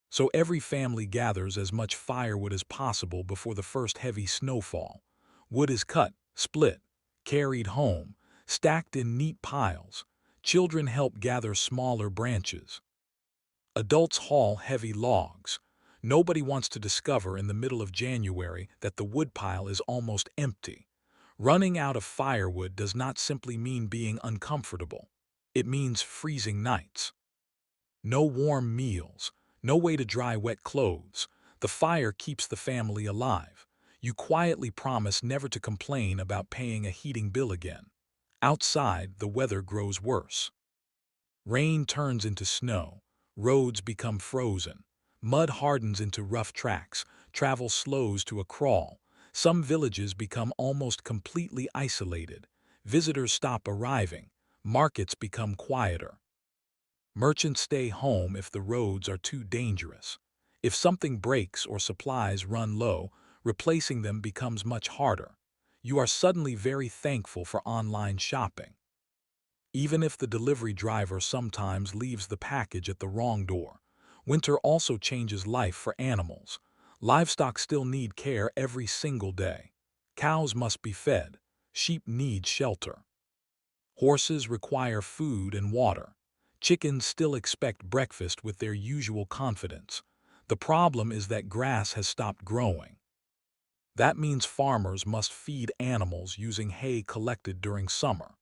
So every family gathers as much firewood as possible before the first heavy snowfall. Wood is cut, split, carried home, stacked in neat piles. Children help gather smaller branches. Adults haul heavy logs. Nobody wants to discover in the middle of January that the woodpile is almost empty. Running out of firewood does not simply mean being uncomfortable. It means freezing nights. No warm meals, no way to dry wet clothes. The fire keeps the family alive. You quietly promise never to complain about paying a heating bill again. Outside, the weather grows worse. Rain turns into snow. Roads become frozen. Mud hardens into rough tracks. Travel slows to a crawl. Some villages become almost completely isolated. Visitors stop arriving. Markets become quieter. Merchants stay home if the roads are too dangerous. If something breaks or supplies run low, replacing them becomes much harder. You are suddenly very thankful for online shopping. Even if the delivery driver sometimes leaves the package at the wrong door. Winter also changes life for animals. Livestock still need care every single day. Cows must be fed. Sheep need shelter. Horses require food and water. Chickens still expect breakfast with their usual confidence. The problem is that grass has stopped growing. That means farmers must feed animals using hay collected during summer.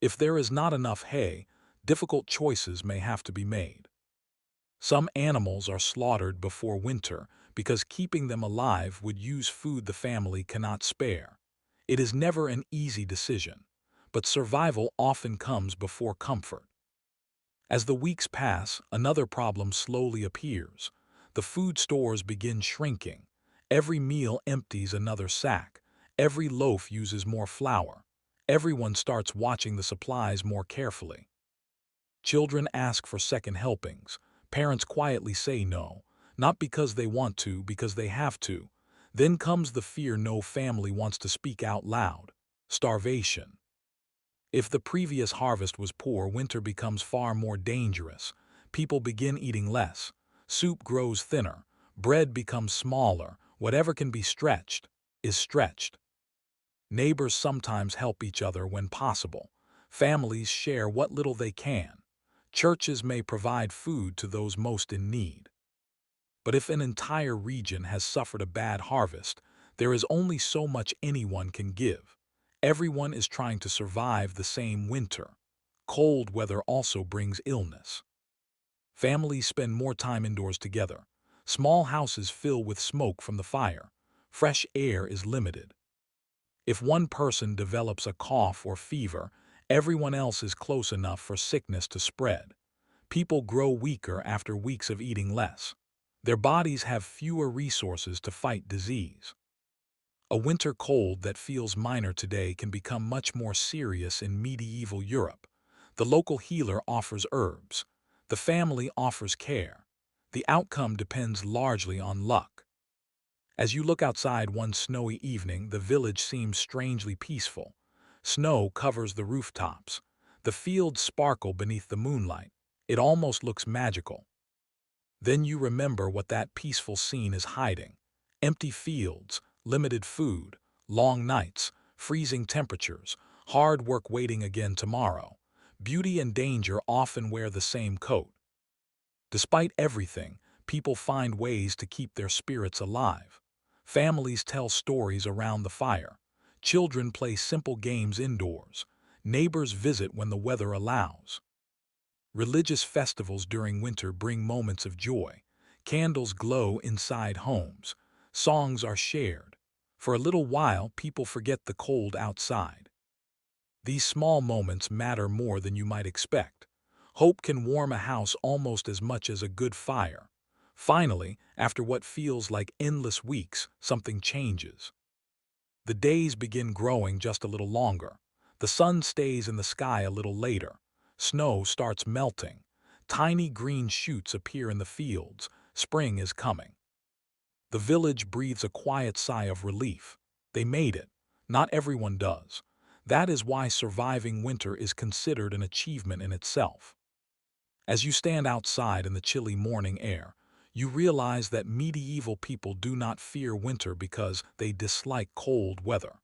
If there is not enough hay, difficult choices may have to be made. Some animals are slaughtered before winter because keeping them alive would use food the family cannot spare. It is never an easy decision, but survival often comes before comfort. As the weeks pass, another problem slowly appears. The food stores begin shrinking. Every meal empties another sack. Every loaf uses more flour. Everyone starts watching the supplies more carefully. Children ask for second helpings. Parents quietly say no, not because they want to, because they have to. Then comes the fear no family wants to speak out loud: starvation. If the previous harvest was poor, winter becomes far more dangerous. People begin eating less. Soup grows thinner. Bread becomes smaller. Whatever can be stretched is stretched. Neighbors sometimes help each other when possible. Families share what little they can. Churches may provide food to those most in need. But if an entire region has suffered a bad harvest, there is only so much anyone can give. Everyone is trying to survive the same winter. Cold weather also brings illness. Families spend more time indoors together. Small houses fill with smoke from the fire. Fresh air is limited. If one person develops a cough or fever, everyone else is close enough for sickness to spread. People grow weaker after weeks of eating less. Their bodies have fewer resources to fight disease. A winter cold that feels minor today can become much more serious in medieval Europe. The local healer offers herbs. The family offers care. The outcome depends largely on luck. As you look outside one snowy evening, the village seems strangely peaceful. Snow covers the rooftops. The fields sparkle beneath the moonlight. It almost looks magical. Then you remember what that peaceful scene is hiding. Empty fields, limited food, long nights, freezing temperatures, hard work waiting again tomorrow. Beauty and danger often wear the same coat. Despite everything, people find ways to keep their spirits alive. Families tell stories around the fire. Children play simple games indoors. Neighbors visit when the weather allows. Religious festivals during winter bring moments of joy. Candles glow inside homes. Songs are shared. For a little while, people forget the cold outside. These small moments matter more than you might expect. Hope can warm a house almost as much as a good fire. Finally, after what feels like endless weeks, something changes. The days begin growing just a little longer. The sun stays in the sky a little later. Snow starts melting. Tiny green shoots appear in the fields. Spring is coming. The village breathes a quiet sigh of relief. They made it. Not everyone does. That is why surviving winter is considered an achievement in itself. As you stand outside in the chilly morning air, you realize that medieval people do not fear winter because they dislike cold weather.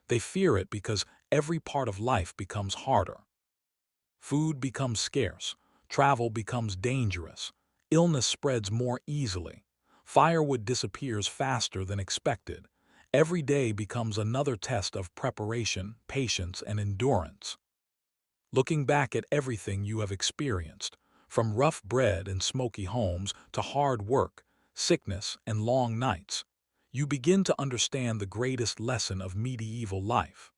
They fear it because every part of life becomes harder. Food becomes scarce, travel becomes dangerous, illness spreads more easily, firewood disappears faster than expected. Every day becomes another test of preparation, patience, and endurance. Looking back at everything you have experienced, from rough bread and smoky homes to hard work, sickness, and long nights, you begin to understand the greatest lesson of medieval life.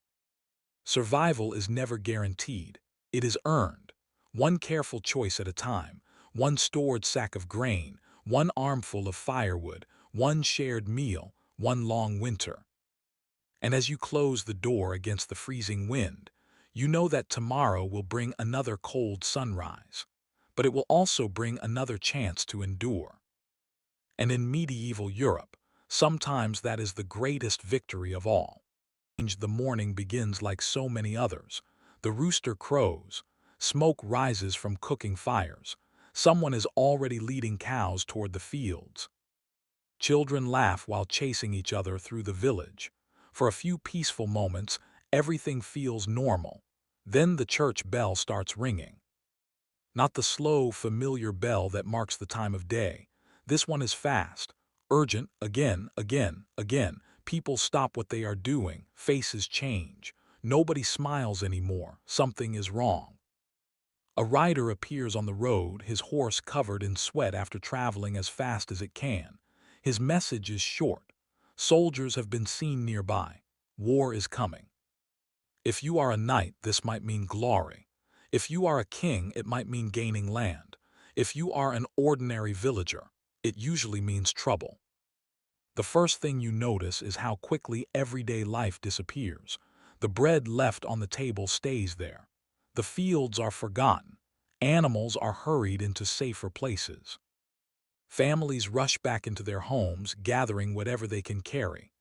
Survival is never guaranteed. It is earned. One careful choice at a time, one stored sack of grain, one armful of firewood, one shared meal, one long winter. And as you close the door against the freezing wind, you know that tomorrow will bring another cold sunrise, but it will also bring another chance to endure. And in medieval Europe, sometimes that is the greatest victory of all. The morning begins like so many others. The rooster crows. Smoke rises from cooking fires. Someone is already leading cows toward the fields. Children laugh while chasing each other through the village. For a few peaceful moments, everything feels normal. Then the church bell starts ringing. Not the slow, familiar bell that marks the time of day. This one is fast, urgent, again, again, again. People stop what they are doing, faces change. Nobody smiles anymore, something is wrong. A rider appears on the road, his horse covered in sweat after traveling as fast as it can. His message is short. Soldiers have been seen nearby. War is coming. If you are a knight, this might mean glory. If you are a king, it might mean gaining land. If you are an ordinary villager, it usually means trouble. The first thing you notice is how quickly everyday life disappears. The bread left on the table stays there. The fields are forgotten. Animals are hurried into safer places. Families rush back into their homes, gathering whatever they can carry.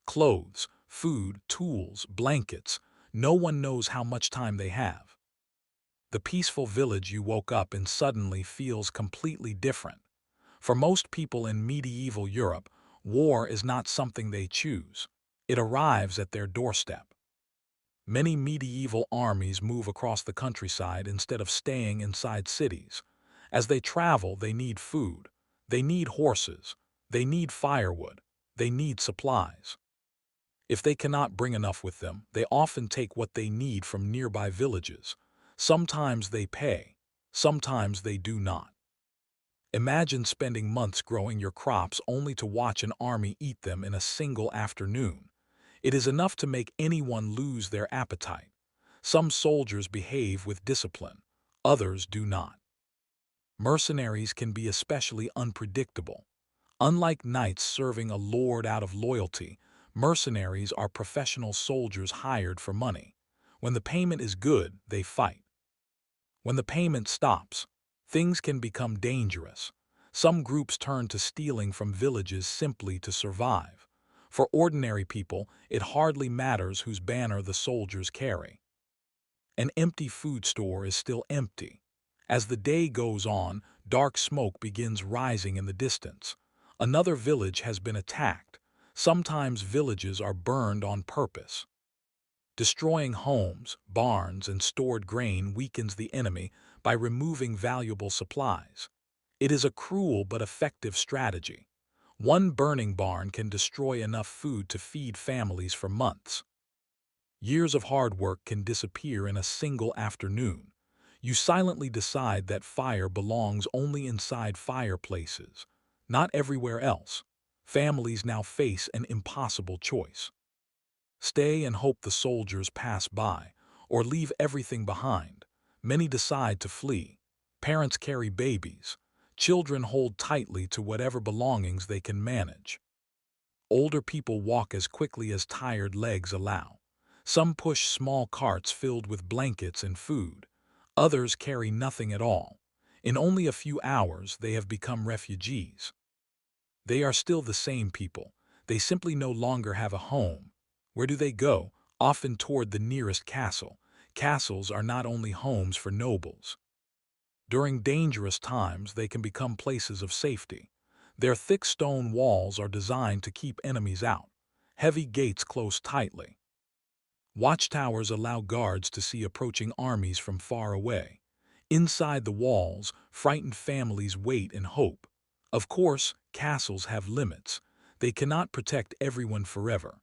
Clothes, food, tools, blankets. No one knows how much time they have. The peaceful village you woke up in suddenly feels completely different. For most people in medieval Europe, war is not something they choose. It arrives at their doorstep. Many medieval armies move across the countryside instead of staying inside cities. As they travel, they need food, they need horses, they need firewood, they need supplies. If they cannot bring enough with them, they often take what they need from nearby villages. Sometimes they pay, sometimes they do not. Imagine spending months growing your crops only to watch an army eat them in a single afternoon. It is enough to make anyone lose their appetite. Some soldiers behave with discipline, others do not. Mercenaries can be especially unpredictable. Unlike knights serving a lord out of loyalty, mercenaries are professional soldiers hired for money. When the payment is good, they fight. When the payment stops, things can become dangerous. Some groups turn to stealing from villages simply to survive. For ordinary people, it hardly matters whose banner the soldiers carry. An empty food store is still empty. As the day goes on, dark smoke begins rising in the distance. Another village has been attacked. Sometimes villages are burned on purpose. Destroying homes, barns, and stored grain weakens the enemy by removing valuable supplies. It is a cruel but effective strategy. One burning barn can destroy enough food to feed families for months. Years of hard work can disappear in a single afternoon. You silently decide that fire belongs only inside fireplaces, not everywhere else. Families now face an impossible choice. Stay and hope the soldiers pass by, or leave everything behind. Many decide to flee. Parents carry babies. Children hold tightly to whatever belongings they can manage. Older people walk as quickly as tired legs allow. Some push small carts filled with blankets and food. Others carry nothing at all. In only a few hours, they have become refugees. They are still the same people. They simply no longer have a home. Where do they go? Often toward the nearest castle. Castles are not only homes for nobles. During dangerous times, they can become places of safety. Their thick stone walls are designed to keep enemies out. Heavy gates close tightly. Watchtowers allow guards to see approaching armies from far away. Inside the walls, frightened families wait and hope. Of course, castles have limits. They cannot protect everyone forever.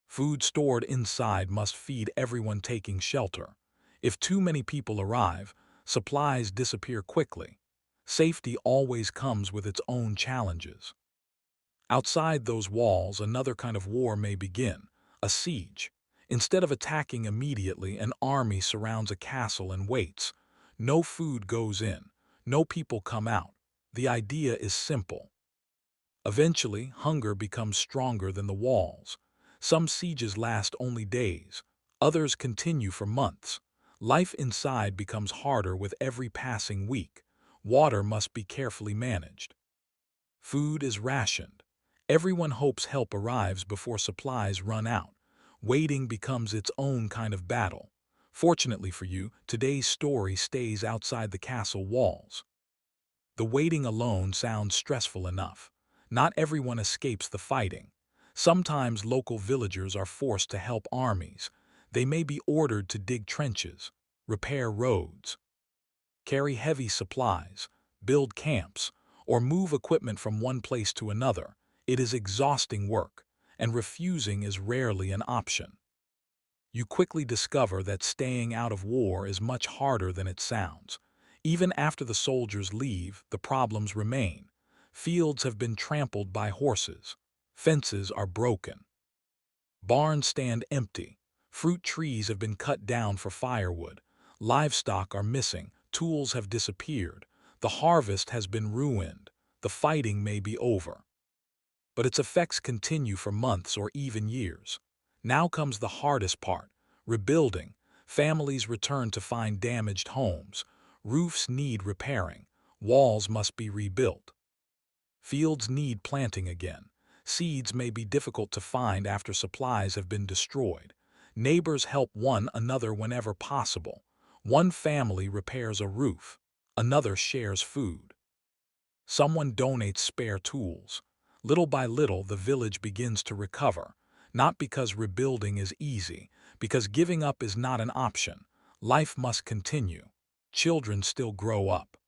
Food stored inside must feed everyone taking shelter. If too many people arrive, supplies disappear quickly. Safety always comes with its own challenges. Outside those walls, another kind of war may begin, a siege. Instead of attacking immediately, an army surrounds a castle and waits. No food goes in, no people come out. The idea is simple. Eventually, hunger becomes stronger than the walls. Some sieges last only days, others continue for months. Life inside becomes harder with every passing week. Water must be carefully managed. Food is rationed. Everyone hopes help arrives before supplies run out. Waiting becomes its own kind of battle. Fortunately for you, today's story stays outside the castle walls. The waiting alone sounds stressful enough. Not everyone escapes the fighting. Sometimes local villagers are forced to help armies. They may be ordered to dig trenches, repair roads, carry heavy supplies, build camps, or move equipment from one place to another. It is exhausting work, and refusing is rarely an option. You quickly discover that staying out of war is much harder than it sounds. Even after the soldiers leave, the problems remain. Fields have been trampled by horses. Fences are broken. Barns stand empty. Fruit trees have been cut down for firewood. Livestock are missing. Tools have disappeared. The harvest has been ruined. The fighting may be over, but its effects continue for months or even years. Now comes the hardest part, rebuilding. Families return to find damaged homes. Roofs need repairing. Walls must be rebuilt. Fields need planting again. Seeds may be difficult to find after supplies have been destroyed. Neighbors help one another whenever possible. One family repairs a roof. Another shares food. Someone donates spare tools. Little by little, the village begins to recover, not because rebuilding is easy, because giving up is not an option. Life must continue. Children still grow up.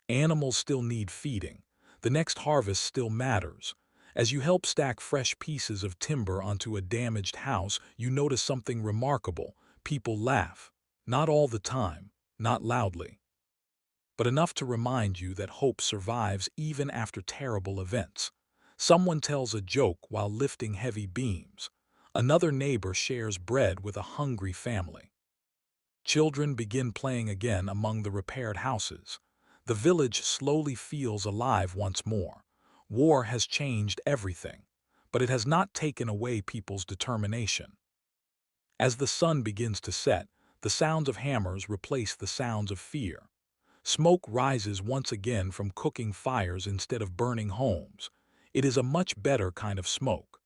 Animals still need feeding. The next harvest still matters. As you help stack fresh pieces of timber onto a damaged house, you notice something remarkable. People laugh. Not all the time, not loudly, but enough to remind you that hope survives even after terrible events. Someone tells a joke while lifting heavy beams. Another neighbor shares bread with a hungry family. Children begin playing again among the repaired houses. The village slowly feels alive once more. War has changed everything, but it has not taken away people's determination. As the sun begins to set, the sounds of hammers replace the sounds of fear. Smoke rises once again from cooking fires instead of burning homes. It is a much better kind of smoke.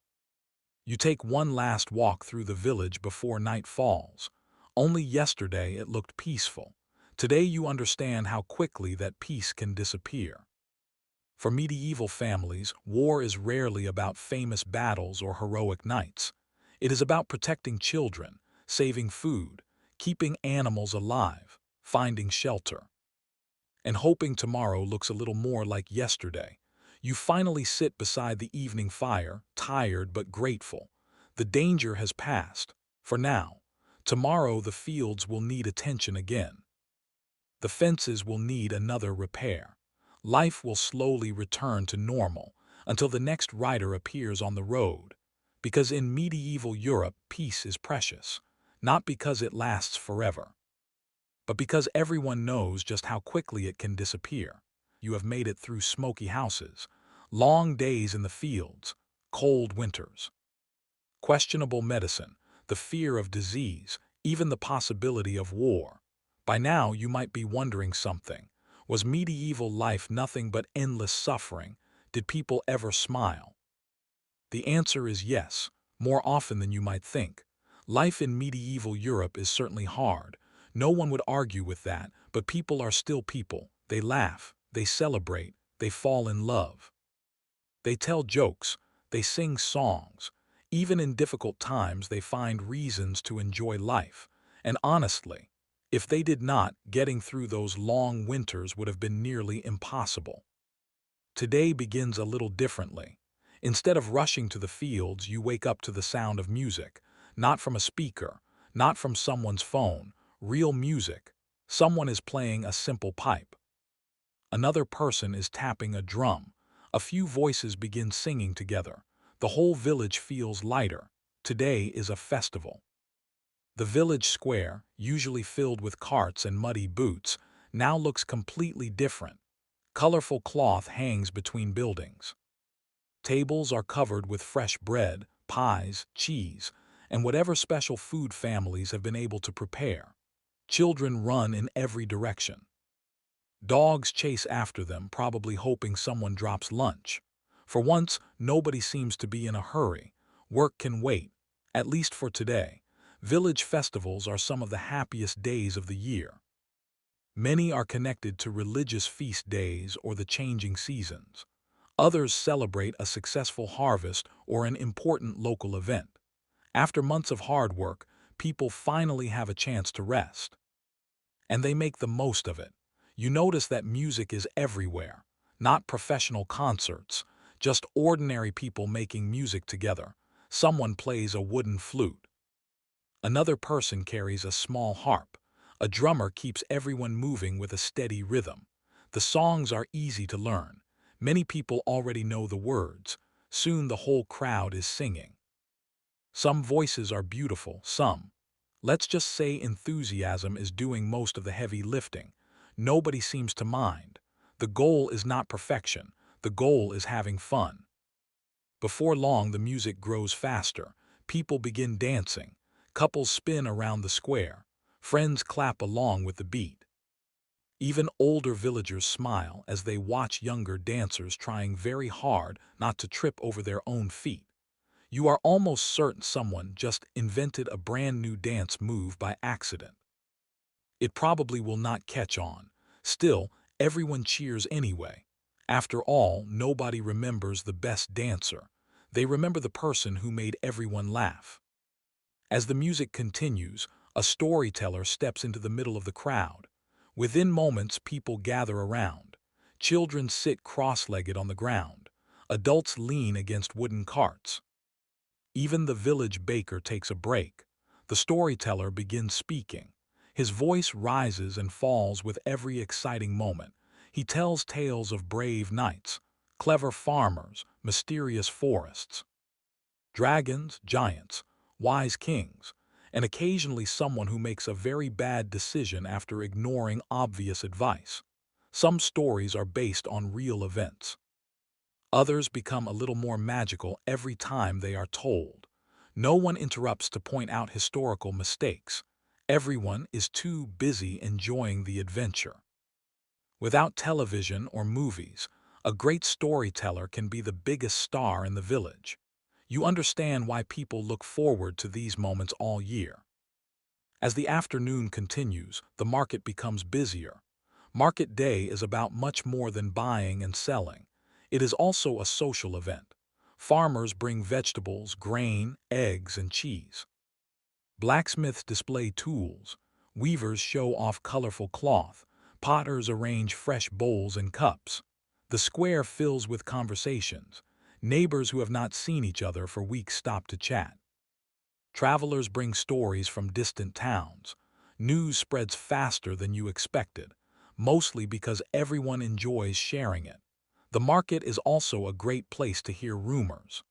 You take one last walk through the village before night falls. Only yesterday it looked peaceful. Today you understand how quickly that peace can disappear. For medieval families, war is rarely about famous battles or heroic knights. It is about protecting children, saving food, keeping animals alive, finding shelter, and hoping tomorrow looks a little more like yesterday. You finally sit beside the evening fire, tired but grateful. The danger has passed, for now. Tomorrow the fields will need attention again. The fences will need another repair. Life will slowly return to normal until the next rider appears on the road. Because in medieval Europe, peace is precious, not because it lasts forever, but because everyone knows just how quickly it can disappear. You have made it through smoky houses, long days in the fields, cold winters, questionable medicine, the fear of disease, even the possibility of war. By now you might be wondering something. Was medieval life nothing but endless suffering? Did people ever smile? The answer is yes, more often than you might think. Life in medieval Europe is certainly hard. No one would argue with that, but people are still people. They laugh, they celebrate, they fall in love. They tell jokes, they sing songs. Even in difficult times, they find reasons to enjoy life. And honestly, if they did not, getting through those long winters would have been nearly impossible. Today begins a little differently. Instead of rushing to the fields, you wake up to the sound of music, not from a speaker, not from someone's phone, real music. Someone is playing a simple pipe. Another person is tapping a drum. A few voices begin singing together. The whole village feels lighter. Today is a festival. The village square, usually filled with carts and muddy boots, now looks completely different. Colorful cloth hangs between buildings. Tables are covered with fresh bread, pies, cheese, and whatever special food families have been able to prepare. Children run in every direction. Dogs chase after them, probably hoping someone drops lunch. For once, nobody seems to be in a hurry. Work can wait, at least for today. Village festivals are some of the happiest days of the year. Many are connected to religious feast days or the changing seasons. Others celebrate a successful harvest or an important local event. After months of hard work, people finally have a chance to rest. And they make the most of it. You notice that music is everywhere, not professional concerts, just ordinary people making music together. Someone plays a wooden flute. Another person carries a small harp. A drummer keeps everyone moving with a steady rhythm. The songs are easy to learn. Many people already know the words. Soon the whole crowd is singing. Some voices are beautiful, some. Let's just say enthusiasm is doing most of the heavy lifting. Nobody seems to mind. The goal is not perfection. The goal is having fun. Before long, the music grows faster. People begin dancing. Couples spin around the square. Friends clap along with the beat. Even older villagers smile as they watch younger dancers trying very hard not to trip over their own feet. You are almost certain someone just invented a brand new dance move by accident. It probably will not catch on. Still, everyone cheers anyway. After all, nobody remembers the best dancer. They remember the person who made everyone laugh. As the music continues, a storyteller steps into the middle of the crowd. Within moments, people gather around. Children sit cross-legged on the ground. Adults lean against wooden carts. Even the village baker takes a break. The storyteller begins speaking. His voice rises and falls with every exciting moment. He tells tales of brave knights, clever farmers, mysterious forests, dragons, giants, wise kings, and occasionally someone who makes a very bad decision after ignoring obvious advice. Some stories are based on real events. Others become a little more magical every time they are told. No one interrupts to point out historical mistakes. Everyone is too busy enjoying the adventure. Without television or movies, a great storyteller can be the biggest star in the village. You understand why people look forward to these moments all year. As the afternoon continues, the market becomes busier. Market day is about much more than buying and selling. It is also a social event. Farmers bring vegetables, grain, eggs, and cheese. Blacksmiths display tools. Weavers show off colorful cloth. Potters arrange fresh bowls and cups. The square fills with conversations. Neighbors who have not seen each other for weeks stop to chat. Travelers bring stories from distant towns. News spreads faster than you expected, mostly because everyone enjoys sharing it. The market is also a great place to hear rumors.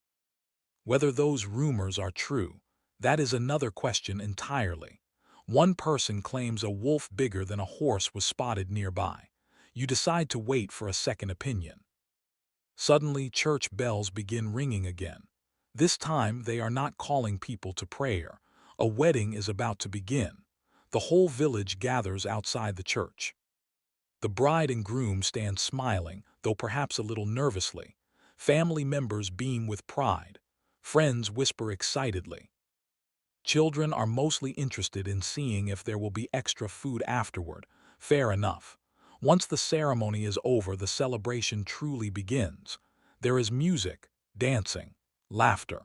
Whether those rumors are true, that is another question entirely. One person claims a wolf bigger than a horse was spotted nearby. You decide to wait for a second opinion. Suddenly, church bells begin ringing again. This time, they are not calling people to prayer. A wedding is about to begin. The whole village gathers outside the church. The bride and groom stand smiling, though perhaps a little nervously. Family members beam with pride. Friends whisper excitedly. Children are mostly interested in seeing if there will be extra food afterward. Fair enough. Once the ceremony is over, the celebration truly begins. There is music, dancing, laughter.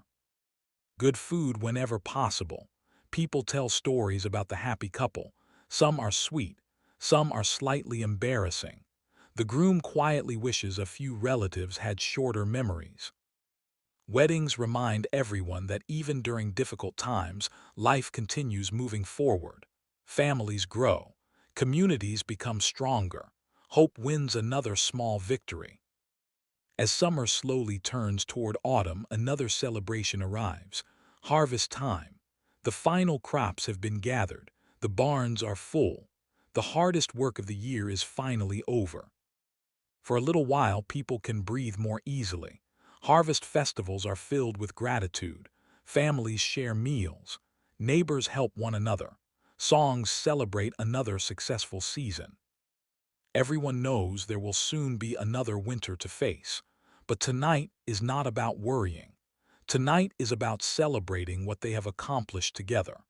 Good food whenever possible. People tell stories about the happy couple. Some are sweet, some are slightly embarrassing. The groom quietly wishes a few relatives had shorter memories. Weddings remind everyone that even during difficult times, life continues moving forward. Families grow. Communities become stronger. Hope wins another small victory. As summer slowly turns toward autumn, another celebration arrives. Harvest time. The final crops have been gathered. The barns are full. The hardest work of the year is finally over. For a little while, people can breathe more easily. Harvest festivals are filled with gratitude. Families share meals. Neighbors help one another. Songs celebrate another successful season. Everyone knows there will soon be another winter to face. But tonight is not about worrying. Tonight is about celebrating what they have accomplished together.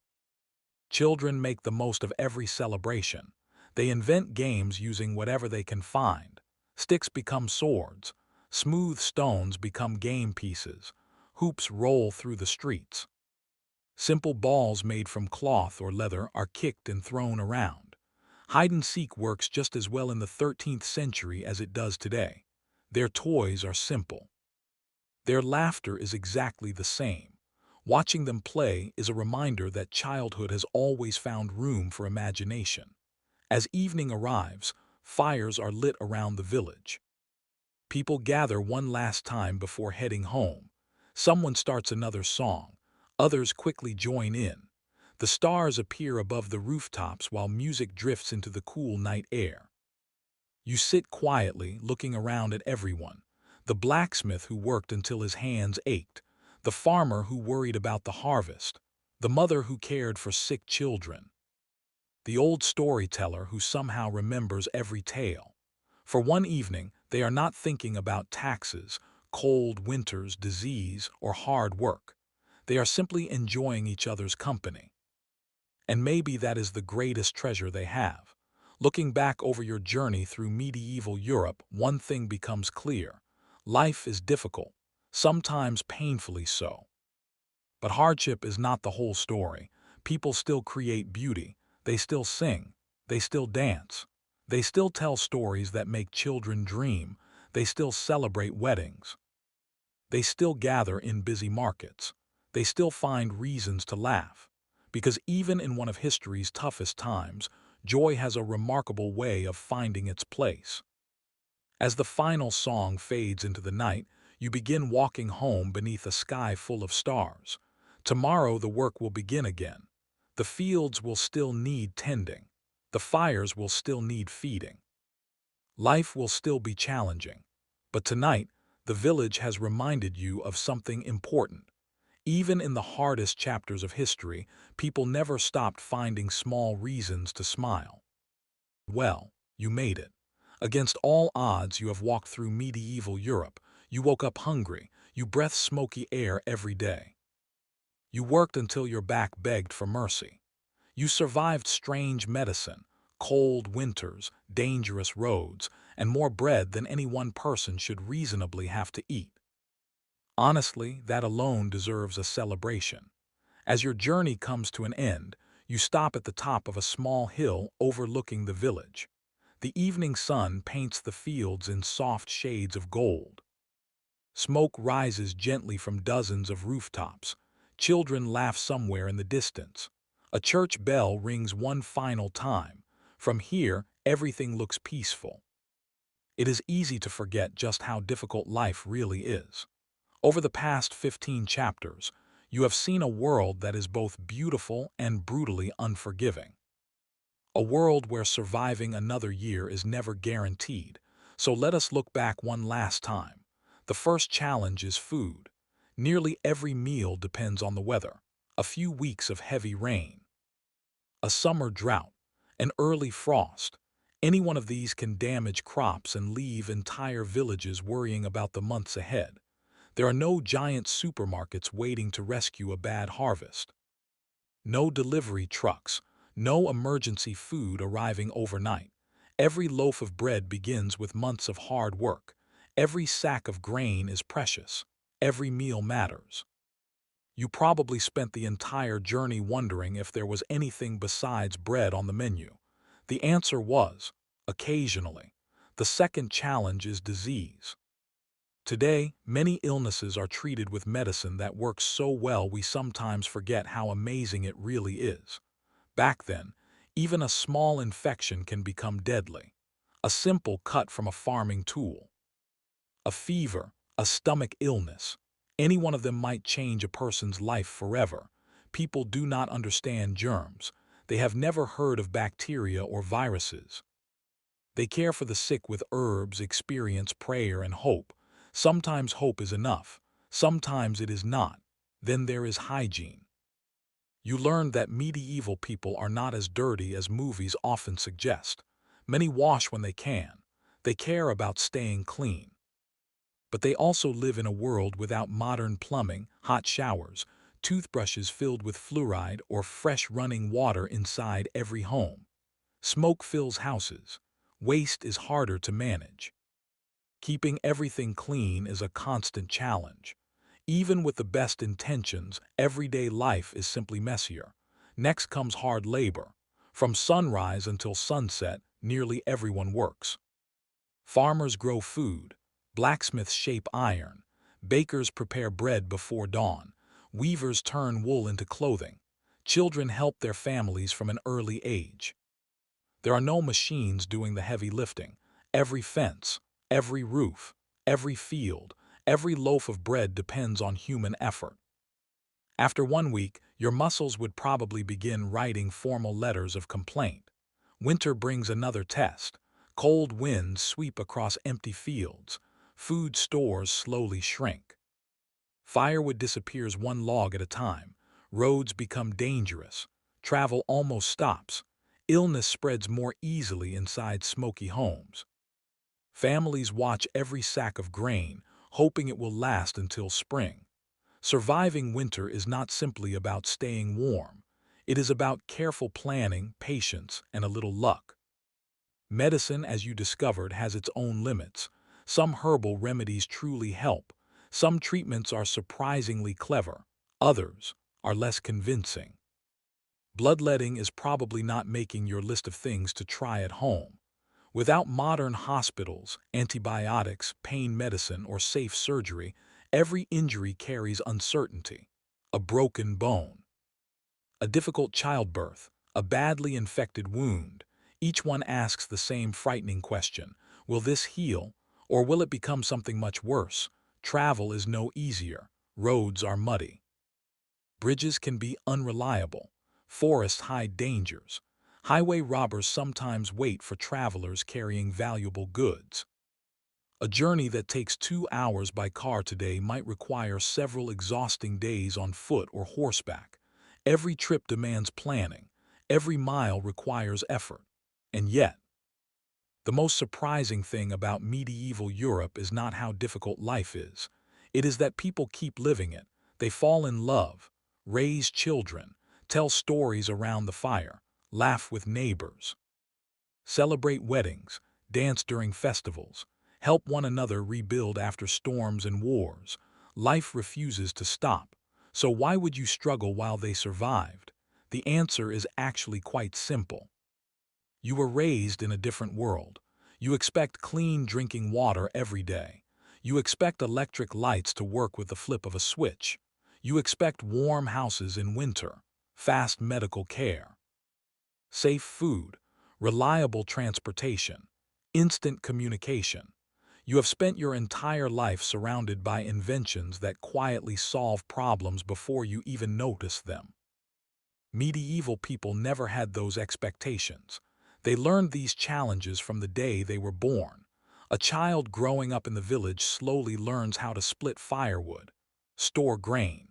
Children make the most of every celebration. They invent games using whatever they can find. Sticks become swords. Smooth stones become game pieces. Hoops roll through the streets. Simple balls made from cloth or leather are kicked and thrown around. Hide-and-seek works just as well in the 13th century as it does today. Their toys are simple. Their laughter is exactly the same. Watching them play is a reminder that childhood has always found room for imagination. As evening arrives, fires are lit around the village. People gather one last time before heading home. Someone starts another song. Others quickly join in. The stars appear above the rooftops while music drifts into the cool night air. You sit quietly, looking around at everyone. The blacksmith who worked until his hands ached. The farmer who worried about the harvest. The mother who cared for sick children. The old storyteller who somehow remembers every tale. For one evening, they are not thinking about taxes, cold winters, disease, or hard work. They are simply enjoying each other's company. And maybe that is the greatest treasure they have. Looking back over your journey through medieval Europe, one thing becomes clear. Life is difficult, sometimes painfully so. But hardship is not the whole story. People still create beauty. They still sing. They still dance. They still tell stories that make children dream. They still celebrate weddings. They still gather in busy markets. They still find reasons to laugh. Because even in one of history's toughest times, joy has a remarkable way of finding its place. As the final song fades into the night, you begin walking home beneath a sky full of stars. Tomorrow the work will begin again. The fields will still need tending. The fires will still need feeding. Life will still be challenging. But tonight, the village has reminded you of something important. Even in the hardest chapters of history, people never stopped finding small reasons to smile. Well, you made it. Against all odds, you have walked through medieval Europe. You woke up hungry. You breathed smoky air every day. You worked until your back begged for mercy. You survived strange medicine, cold winters, dangerous roads, and more bread than any one person should reasonably have to eat. Honestly, that alone deserves a celebration. As your journey comes to an end, you stop at the top of a small hill overlooking the village. The evening sun paints the fields in soft shades of gold. Smoke rises gently from dozens of rooftops. Children laugh somewhere in the distance. A church bell rings one final time. From here, everything looks peaceful. It is easy to forget just how difficult life really is. Over the past 15 chapters, you have seen a world that is both beautiful and brutally unforgiving. A world where surviving another year is never guaranteed. So let us look back one last time. The first challenge is food. Nearly every meal depends on the weather. A few weeks of heavy rain, a summer drought, an early frost. Any one of these can damage crops and leave entire villages worrying about the months ahead. There are no giant supermarkets waiting to rescue a bad harvest. No delivery trucks, no emergency food arriving overnight. Every loaf of bread begins with months of hard work. Every sack of grain is precious. Every meal matters. You probably spent the entire journey wondering if there was anything besides bread on the menu. The answer was, occasionally. The second challenge is disease. Today, many illnesses are treated with medicine that works so well we sometimes forget how amazing it really is. Back then, even a small infection can become deadly. A simple cut from a farming tool, a fever, a stomach illness. Any one of them might change a person's life forever. People do not understand germs. They have never heard of bacteria or viruses. They care for the sick with herbs, experience, prayer, and hope. Sometimes hope is enough. Sometimes it is not. Then there is hygiene. You learn that medieval people are not as dirty as movies often suggest. Many wash when they can. They care about staying clean. But they also live in a world without modern plumbing, hot showers, toothbrushes filled with fluoride, or fresh running water inside every home. Smoke fills houses. Waste is harder to manage. Keeping everything clean is a constant challenge. Even with the best intentions, everyday life is simply messier. Next comes hard labor. From sunrise until sunset, nearly everyone works. Farmers grow food. Blacksmiths shape iron. Bakers prepare bread before dawn. Weavers turn wool into clothing. Children help their families from an early age. There are no machines doing the heavy lifting. Every fence, every roof, every field, every loaf of bread depends on human effort. After 1 week, your muscles would probably begin writing formal letters of complaint. Winter brings another test. Cold winds sweep across empty fields. Food stores slowly shrink. Firewood disappears one log at a time. Roads become dangerous. Travel almost stops. Illness spreads more easily inside smoky homes. Families watch every sack of grain, hoping it will last until spring. Surviving winter is not simply about staying warm. It is about careful planning, patience, and a little luck. Medicine, as you discovered, has its own limits. Some herbal remedies truly help. Some treatments are surprisingly clever. Others are less convincing. Bloodletting is probably not making your list of things to try at home. Without modern hospitals, antibiotics, pain medicine, or safe surgery, every injury carries uncertainty. A broken bone, a difficult childbirth, a badly infected wound. Each one asks the same frightening question: will this heal, or will it become something much worse? Travel is no easier. Roads are muddy. Bridges can be unreliable. Forests hide dangers. Highway robbers sometimes wait for travelers carrying valuable goods. A journey that takes 2 hours by car today might require several exhausting days on foot or horseback. Every trip demands planning. Every mile requires effort. And yet, the most surprising thing about medieval Europe is not how difficult life is. It is that people keep living it. They fall in love, raise children, tell stories around the fire, laugh with neighbors, celebrate weddings, dance during festivals, help one another rebuild after storms and wars. Life refuses to stop. So why would you struggle while they survived? The answer is actually quite simple. You were raised in a different world. You expect clean drinking water every day. You expect electric lights to work with the flip of a switch. You expect warm houses in winter, fast medical care, safe food, reliable transportation, instant communication. You have spent your entire life surrounded by inventions that quietly solve problems before you even notice them. Medieval people never had those expectations. They learned these challenges from the day they were born. A child growing up in the village slowly learns how to split firewood, store grain,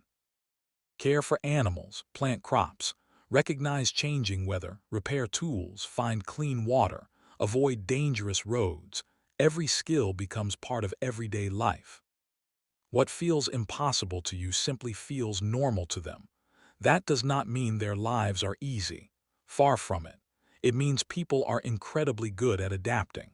care for animals, plant crops, recognize changing weather, repair tools, find clean water, avoid dangerous roads. Every skill becomes part of everyday life. What feels impossible to you simply feels normal to them. That does not mean their lives are easy. Far from it. It means people are incredibly good at adapting.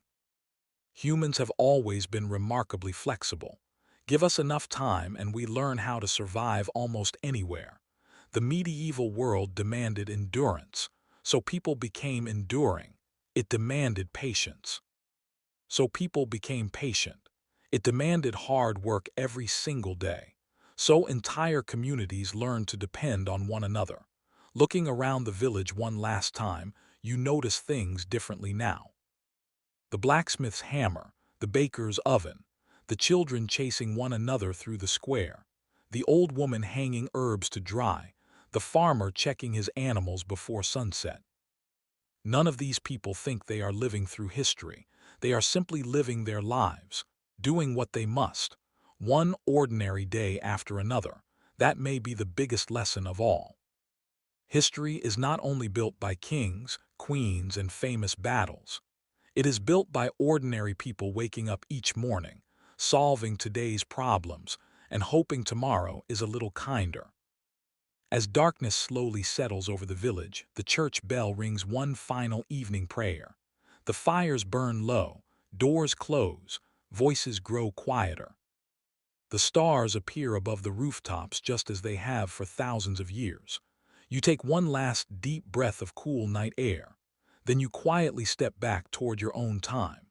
Humans have always been remarkably flexible. Give us enough time and we learn how to survive almost anywhere. The medieval world demanded endurance, so people became enduring. It demanded patience, so people became patient. It demanded hard work every single day, so entire communities learned to depend on one another. Looking around the village one last time, you notice things differently now. The blacksmith's hammer, the baker's oven, the children chasing one another through the square, the old woman hanging herbs to dry, the farmer checking his animals before sunset. None of these people think they are living through history. They are simply living their lives, doing what they must, one ordinary day after another. That may be the biggest lesson of all. History is not only built by kings, queens, and famous battles. It is built by ordinary people waking up each morning, solving today's problems, and hoping tomorrow is a little kinder. As darkness slowly settles over the village, the church bell rings one final evening prayer. The fires burn low, doors close, voices grow quieter. The stars appear above the rooftops just as they have for thousands of years. You take one last deep breath of cool night air. Then you quietly step back toward your own time.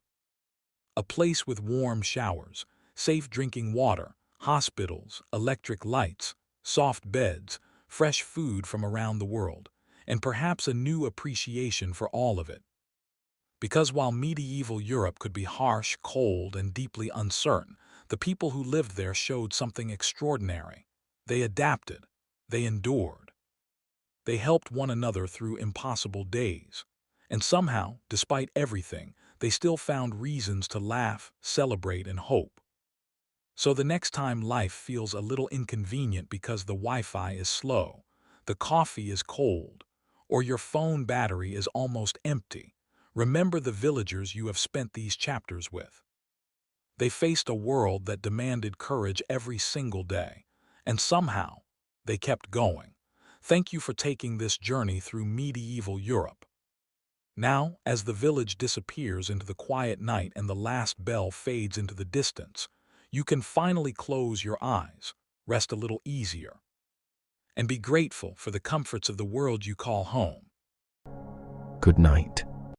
A place with warm showers, safe drinking water, hospitals, electric lights, soft beds, fresh food from around the world, and perhaps a new appreciation for all of it. Because while medieval Europe could be harsh, cold, and deeply uncertain, the people who lived there showed something extraordinary. They adapted. They endured. They helped one another through impossible days. And somehow, despite everything, they still found reasons to laugh, celebrate, and hope. So the next time life feels a little inconvenient because the Wi-Fi is slow, the coffee is cold, or your phone battery is almost empty, remember the villagers you have spent these chapters with. They faced a world that demanded courage every single day, and somehow, they kept going. Thank you for taking this journey through medieval Europe. Now, as the village disappears into the quiet night and the last bell fades into the distance, you can finally close your eyes, rest a little easier. and be grateful for the comforts of the world you call home. Good night.